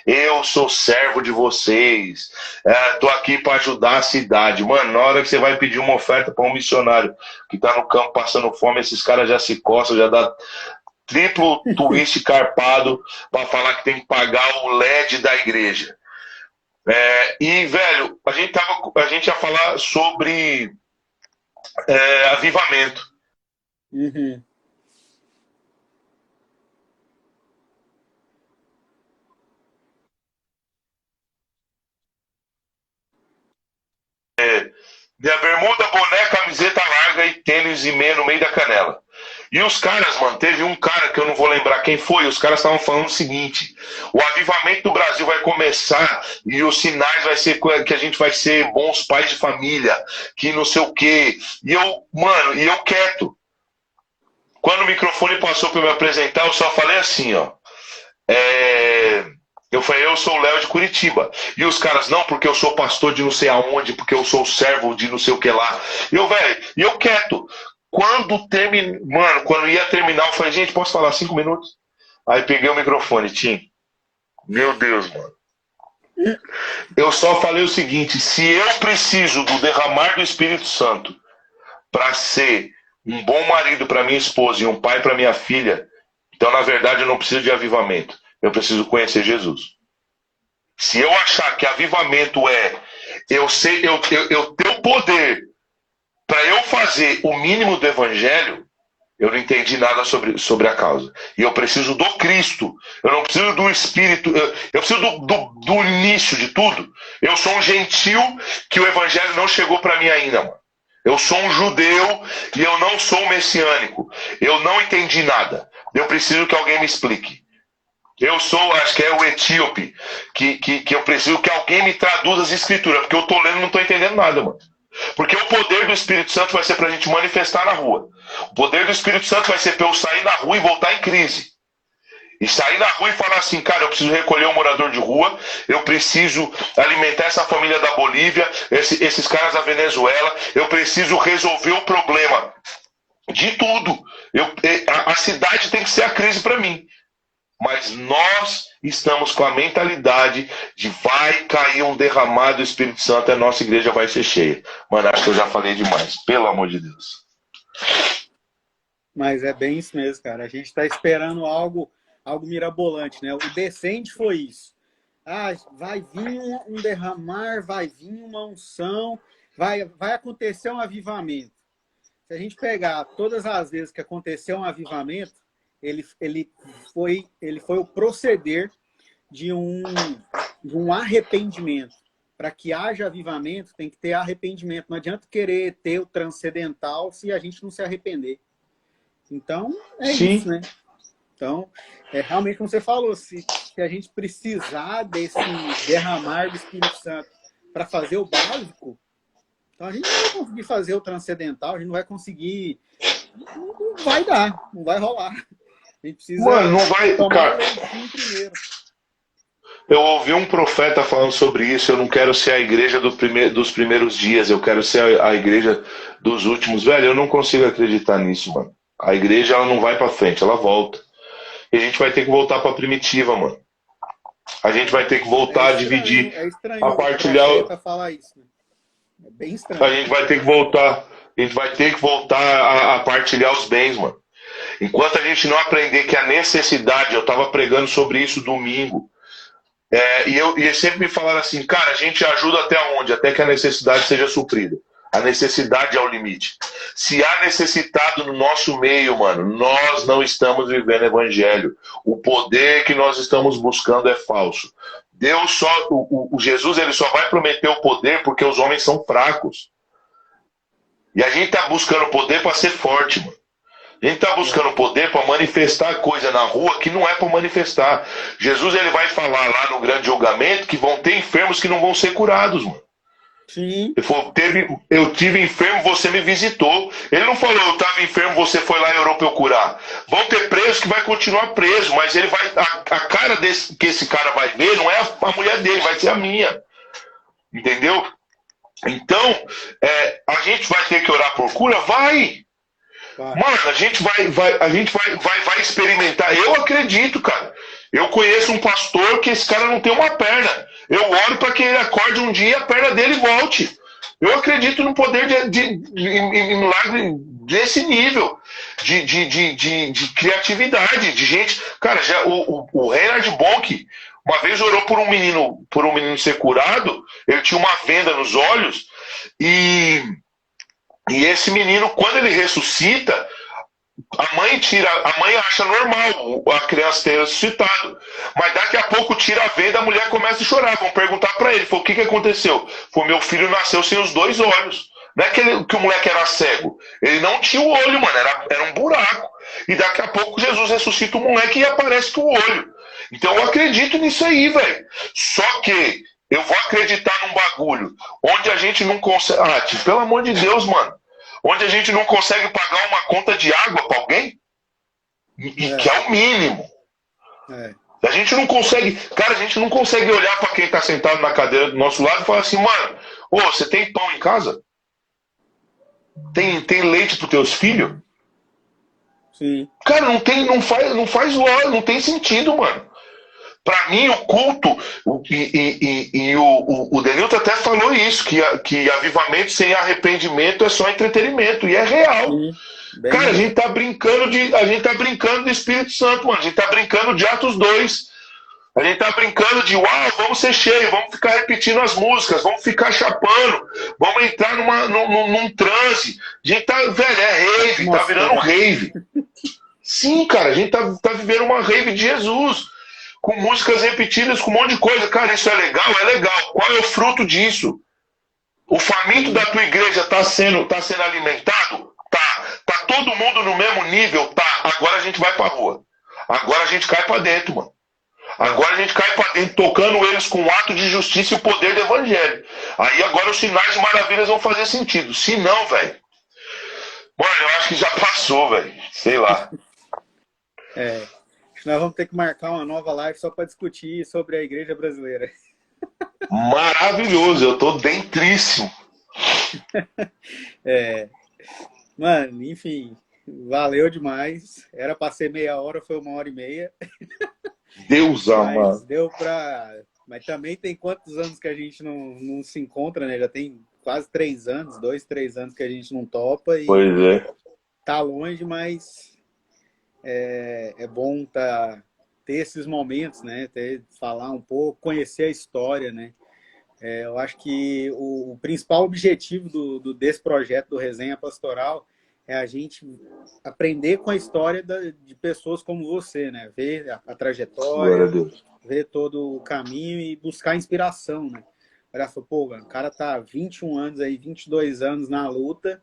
Eu sou servo de vocês. Tô aqui para ajudar a cidade. Mano, na hora que você vai pedir uma oferta para um missionário que tá no campo passando fome, esses caras já se coçam, já dá triplo twist carpado para falar que tem que pagar o LED da igreja. E, velho, a gente ia falar sobre avivamento. Minha bermuda, boné, camiseta larga e tênis e meia no meio da canela. E os caras, mano, teve um cara que eu não vou lembrar quem foi, os caras estavam falando o seguinte: o avivamento do Brasil vai começar e os sinais vai ser que a gente vai ser bons pais de família, que não sei o quê. E eu quieto. Quando o microfone passou para me apresentar, eu só falei assim, ó. Eu falei, eu sou o Léo de Curitiba. E os caras, não, porque eu sou pastor de não sei aonde, porque eu sou servo de não sei o que lá. E eu quieto. Quando ia terminar, eu falei, gente, posso falar 5 minutos? Aí peguei o microfone, Tim. Meu Deus, mano. Eu só falei o seguinte: se eu preciso do derramar do Espírito Santo para ser um bom marido para minha esposa e um pai para minha filha, então, na verdade, eu não preciso de avivamento. Eu preciso conhecer Jesus. Se eu achar que avivamento eu ter o poder para eu fazer o mínimo do evangelho, eu não entendi nada sobre a causa. E eu preciso do Cristo. Eu não preciso do Espírito. Eu preciso do início de tudo. Eu sou um gentil que o evangelho não chegou para mim ainda, mano. Eu sou um judeu e eu não sou messiânico. Eu não entendi nada. Eu preciso que alguém me explique. Eu sou, acho que é o etíope, que eu preciso que alguém me traduza as escrituras, porque eu tô lendo e não tô entendendo nada, mano. Porque o poder do Espírito Santo vai ser pra gente manifestar na rua. O poder do Espírito Santo vai ser pra eu sair na rua e voltar em crise. E sair na rua e falar assim, cara, eu preciso recolher um morador de rua, eu preciso alimentar essa família da Bolívia, esses caras da Venezuela, eu preciso resolver o problema de tudo. A cidade tem que ser a crise pra mim. Mas nós estamos com a mentalidade de vai cair um derramado do Espírito Santo e a nossa igreja vai ser cheia. Mano, acho que eu já falei demais, pelo amor de Deus. Mas é bem isso mesmo, cara. A gente está esperando algo algo mirabolante, né? O descende foi isso. Ah, vai vir um derramar, vai vir uma unção, vai acontecer um avivamento. Se a gente pegar todas as vezes que aconteceu um avivamento, ele foi o proceder de um arrependimento. Para que haja avivamento, tem que ter arrependimento. Não adianta querer ter o transcendental se a gente não se arrepender. Então, é isso, Sim. né? Então, realmente, como você falou, se a gente precisar desse derramar do Espírito Santo para fazer o básico, então a gente não vai conseguir fazer o transcendental, a gente não vai conseguir. Não vai dar, não vai rolar. A gente precisa Mano, não vai. tomar o Cara, leitinho primeiro. eu ouvi um profeta falando sobre isso. Eu não quero ser a igreja dos primeiros dias, eu quero ser a igreja dos últimos. Velho, eu não consigo acreditar nisso, mano. A igreja ela não vai pra frente, ela volta. E a gente vai ter que voltar pra primitiva, mano. A gente vai ter que voltar a dividir, É estranho a o partilhar. profeta falar isso, né? É bem estranho. A gente vai ter que voltar. A gente vai ter que voltar a partilhar os bens, mano. Enquanto a gente não aprender que a necessidade, eu tava pregando sobre isso domingo. E eles sempre me falaram assim, cara, a gente ajuda até onde? Até que a necessidade seja suprida. A necessidade é o limite. Se há necessitado no nosso meio, mano, nós não estamos vivendo evangelho. O poder que nós estamos buscando é falso. Deus só, o Jesus, ele só vai prometer o poder porque os homens são fracos. E a gente tá buscando poder para ser forte, mano. A gente está buscando poder para manifestar coisa na rua que não é para manifestar. Jesus ele vai falar lá no grande julgamento que vão ter enfermos que não vão ser curados, mano. Sim. Ele falou, eu tive enfermo, você me visitou. Ele não falou, eu estava enfermo, você foi lá e orou para eu curar. Vão ter presos que vai continuar preso, mas ele vai, a cara que esse cara vai ver não é a mulher dele, vai ser a minha. Entendeu? Então, a gente vai ter que orar por cura? Vai! Mano, a gente vai experimentar. Eu acredito, cara. Eu conheço um pastor que esse cara não tem uma perna. Eu oro para que ele acorde um dia e a perna dele volte. Eu acredito no poder de milagre desse nível. De criatividade, de gente. Cara, já o Reinhard Bonk uma vez orou por um menino ser curado. Ele tinha uma venda nos olhos e esse menino, quando ele ressuscita, a mãe acha normal a criança ter ressuscitado. Mas daqui a pouco tira a venda, a mulher começa a chorar. Vão perguntar para ele, o que aconteceu? Foi, meu filho nasceu sem os dois olhos. Não é que o moleque era cego. Ele não tinha o olho, mano, era um buraco. E daqui a pouco Jesus ressuscita o moleque e aparece com o olho. Então eu acredito nisso aí, velho. Só que eu vou acreditar num bagulho onde a gente não consegue. Pelo amor de Deus, mano. Onde a gente não consegue pagar uma conta de água para alguém, que é o mínimo. A gente não consegue, cara, a gente não consegue olhar para quem está sentado na cadeira do nosso lado e falar assim, mano, você tem pão em casa? Tem leite para os teus filhos? Sim. Cara, não tem sentido, mano. Para mim, o culto, o Denilton até falou isso, que avivamento sem arrependimento é só entretenimento, e é real. Cara, a gente tá brincando do Espírito Santo, mano. A gente tá brincando de Atos 2. A gente tá brincando de, vamos ser cheio, vamos ficar repetindo as músicas, vamos ficar chapando, vamos entrar num transe. A gente tá, velho, rave, tá virando rave. Sim, cara, a gente tá vivendo uma rave de Jesus. Com músicas repetidas, com um monte de coisa. Cara, isso é legal? É legal. Qual é o fruto disso? O faminto da tua igreja está sendo alimentado? Tá. Tá todo mundo no mesmo nível? Tá. Agora a gente vai pra rua. Agora a gente cai pra dentro, mano. Agora a gente cai pra dentro, tocando eles com o ato de justiça e o poder do evangelho. Aí agora os sinais e maravilhas vão fazer sentido. Se não, velho. Mano, eu acho que já passou, velho. Sei lá. Nós vamos ter que marcar uma nova live só para discutir sobre a igreja brasileira. Maravilhoso, eu tô dentríssimo. Mano, enfim, valeu demais. Era para ser meia hora, foi 1h30. Deus amado. Deu para. Mas também tem quantos anos que a gente não se encontra, né? Já tem quase 3 anos, 2, 3 anos que a gente não topa. E pois é. Tá longe, mas é bom ter esses momentos, né? Falar um pouco, conhecer a história, né? Eu acho que o principal objetivo desse projeto do Resenha Pastoral é a gente aprender com a história de pessoas como você, né? Ver a Glória a trajetória, Deus. ver todo o caminho e buscar inspiração, né? Olha só, pô, o cara tá 21 anos aí, 22 anos na luta,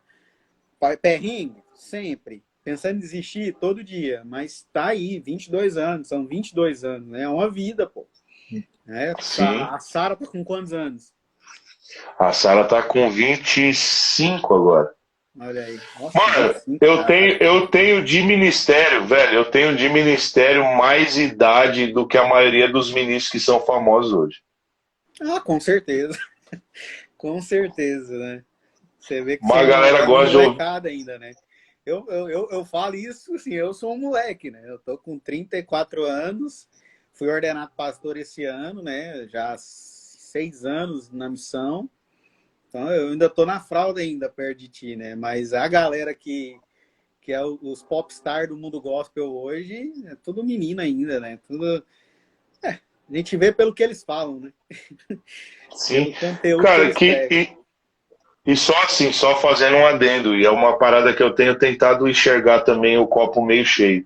perrengue, sempre, pensando em desistir todo dia, mas tá aí, 22 anos, são 22 anos, né? É uma vida, pô. Sim. A Sara tá com quantos anos? A Sara tá com 25 agora. Olha aí. Nossa, Mano, 25, eu cara. tenho, eu tenho de ministério, velho, eu tenho de ministério mais idade do que a maioria dos ministros que são famosos hoje. Ah, com certeza. Com certeza, né? Você vê que Mas a são galera uma gosta de ouvir. molecada ainda, né? Eu falo isso, assim, eu sou um moleque, né? Eu tô com 34 anos, fui ordenado pastor esse ano, né? Já há 6 anos na missão. Então eu ainda tô na fralda ainda perto de ti, né? Mas a galera que é os popstar do mundo gospel hoje, é tudo menino ainda, né? Tudo... A gente vê pelo que eles falam, né? Sim. Pelo conteúdo que Cara, eles pregam. e só assim, só fazendo um adendo, e é uma parada que eu tenho tentado enxergar também o copo meio cheio.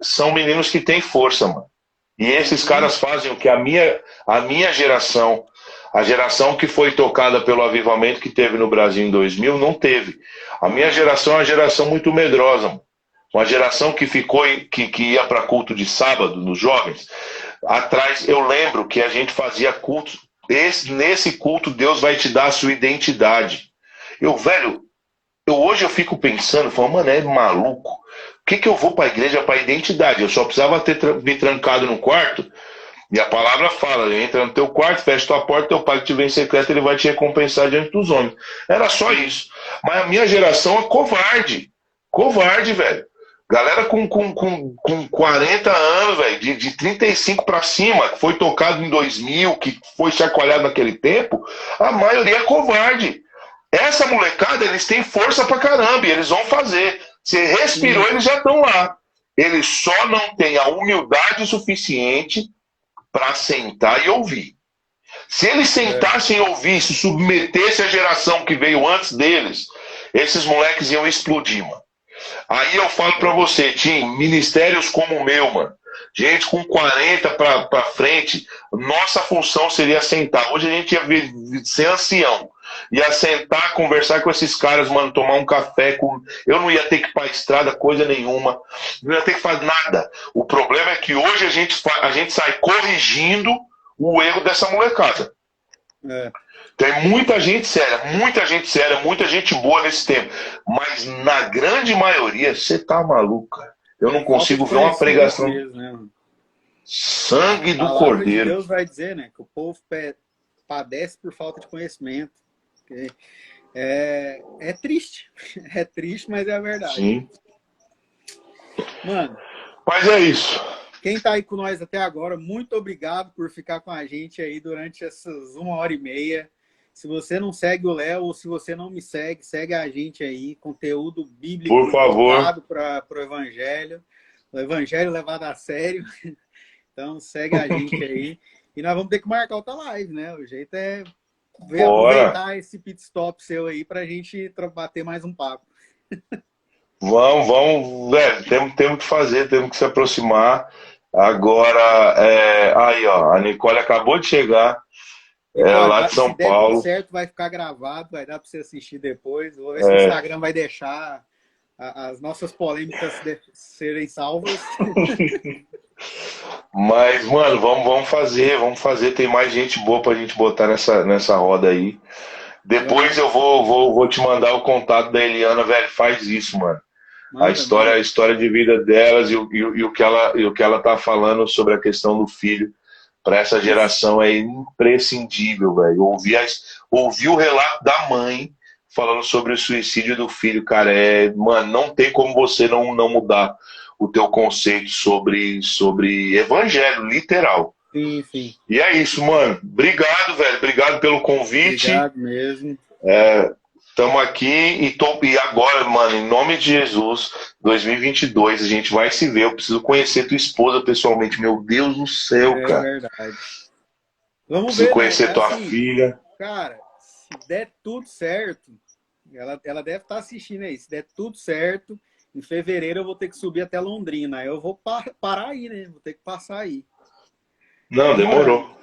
São meninos que têm força, mano. E esses Sim, caras fazem o que a minha geração, a geração que foi tocada pelo avivamento que teve no Brasil em 2000, não teve. A minha geração é uma geração muito medrosa, mano. Uma geração que ficou, que ia para culto de sábado, nos jovens. Atrás, eu lembro que a gente fazia cultos. Nesse culto, Deus vai te dar a sua identidade. Velho, hoje eu fico pensando, falando, mano, é maluco. O que eu vou para a igreja para identidade? Eu só precisava ter me trancado no quarto. E a palavra fala: entra no teu quarto, fecha tua porta, teu pai que te vem em secreto, ele vai te recompensar diante dos homens. Era só isso. Mas a minha geração é covarde. Covarde, velho. Galera com 40 anos, velho, de 35 para cima, que foi tocado em 2000, que foi chacoalhado naquele tempo, a maioria é covarde. Essa molecada, eles têm força pra caramba e eles vão fazer. Se respirou, sim. eles já estão lá. Eles só não têm a humildade suficiente para sentar e ouvir. Se eles É, sentassem e ouvissem, se submetessem à geração que veio antes deles, esses moleques iam explodir, mano. Aí eu falo pra é, você, Tim, ministérios como o meu, mano, gente com 40 pra frente, nossa função seria sentar. Hoje a gente ia ser ancião. Ia sentar, conversar com esses caras, mano, tomar um café. Eu não ia ter que ir pra estrada, coisa nenhuma. Não ia ter que fazer nada. O problema é que hoje a gente sai corrigindo o erro dessa molecada. é. Tem muita gente séria, muita gente boa nesse tempo. Mas na grande maioria, você tá maluco, cara. Eu não Falta de consigo ver uma conhecimento pregação. mesmo, né, mano? Sangue A do palavra de Cordeiro. Deus vai dizer, né, que o povo padece por falta de conhecimento. É triste. É triste, mas é a verdade. Sim. Mano, Mas é isso. quem tá aí com nós até agora, muito obrigado por ficar com a gente aí durante essas 1h30. Se você não segue o Léo ou se você não me segue, segue a gente aí. Conteúdo Por bíblico favor. voltado para o Evangelho levado a sério. Então segue a gente aí. E nós vamos ter que marcar outra live, né? O jeito é Bora. aproveitar esse pit stop seu aí para a gente bater mais um papo. Vamos, velho. Temos que fazer, temos que se aproximar. Agora, aí, ó, a Nicole acabou de chegar. É Nicole, lá de se São der tudo Paulo. certo, vai ficar gravado, vai dar para você assistir depois. Vou ver se o Instagram vai deixar as nossas polêmicas serem salvas. Mas, mano, vamos fazer. Tem mais gente boa pra gente botar nessa roda aí. Depois Vamos. eu vou te mandar o contato da Eliana, velho. Faz isso, mano. A Manda, história, a manda. história de vida delas e o que ela tá falando sobre a questão do filho para essa geração é imprescindível, velho. Ouvir o relato da mãe falando sobre o suicídio do filho, cara, mano, não tem como você não mudar o teu conceito sobre evangelho, literal. Sim, sim. E é isso, mano. Obrigado, velho. Obrigado pelo convite. Obrigado mesmo. Estamos aqui e agora, mano, em nome de Jesus, 2022, a gente vai se ver. Eu preciso conhecer tua esposa pessoalmente. Meu Deus do céu, É cara. verdade. Vamos Preciso ver, né? conhecer tua Assim, filha. cara, se der tudo certo, ela deve estar assistindo aí. Se der tudo certo, em fevereiro eu vou ter que subir até Londrina. Aí eu vou parar aí, né? Vou ter que passar aí. Não, Vamos orando. demorou.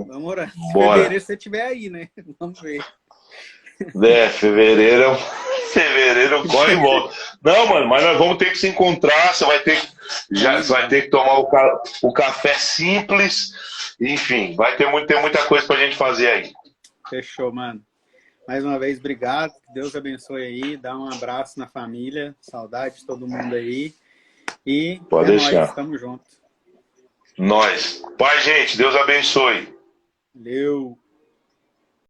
Vamos orando. Se Bora. fevereiro você estiver aí, né? Vamos ver. É, fevereiro, fevereiro corre e volta. Não, mano, mas nós vamos ter que se encontrar. Você vai Vamos. ter que tomar o café simples. Enfim, ter muita coisa pra gente fazer aí. Fechou, mano. Mais uma vez, obrigado. Que Deus abençoe aí. Dá um abraço na família. Saudade de todo mundo aí. E Pode é nóis. deixar. Tamo junto. Nós. Pai, gente, Deus abençoe. Valeu.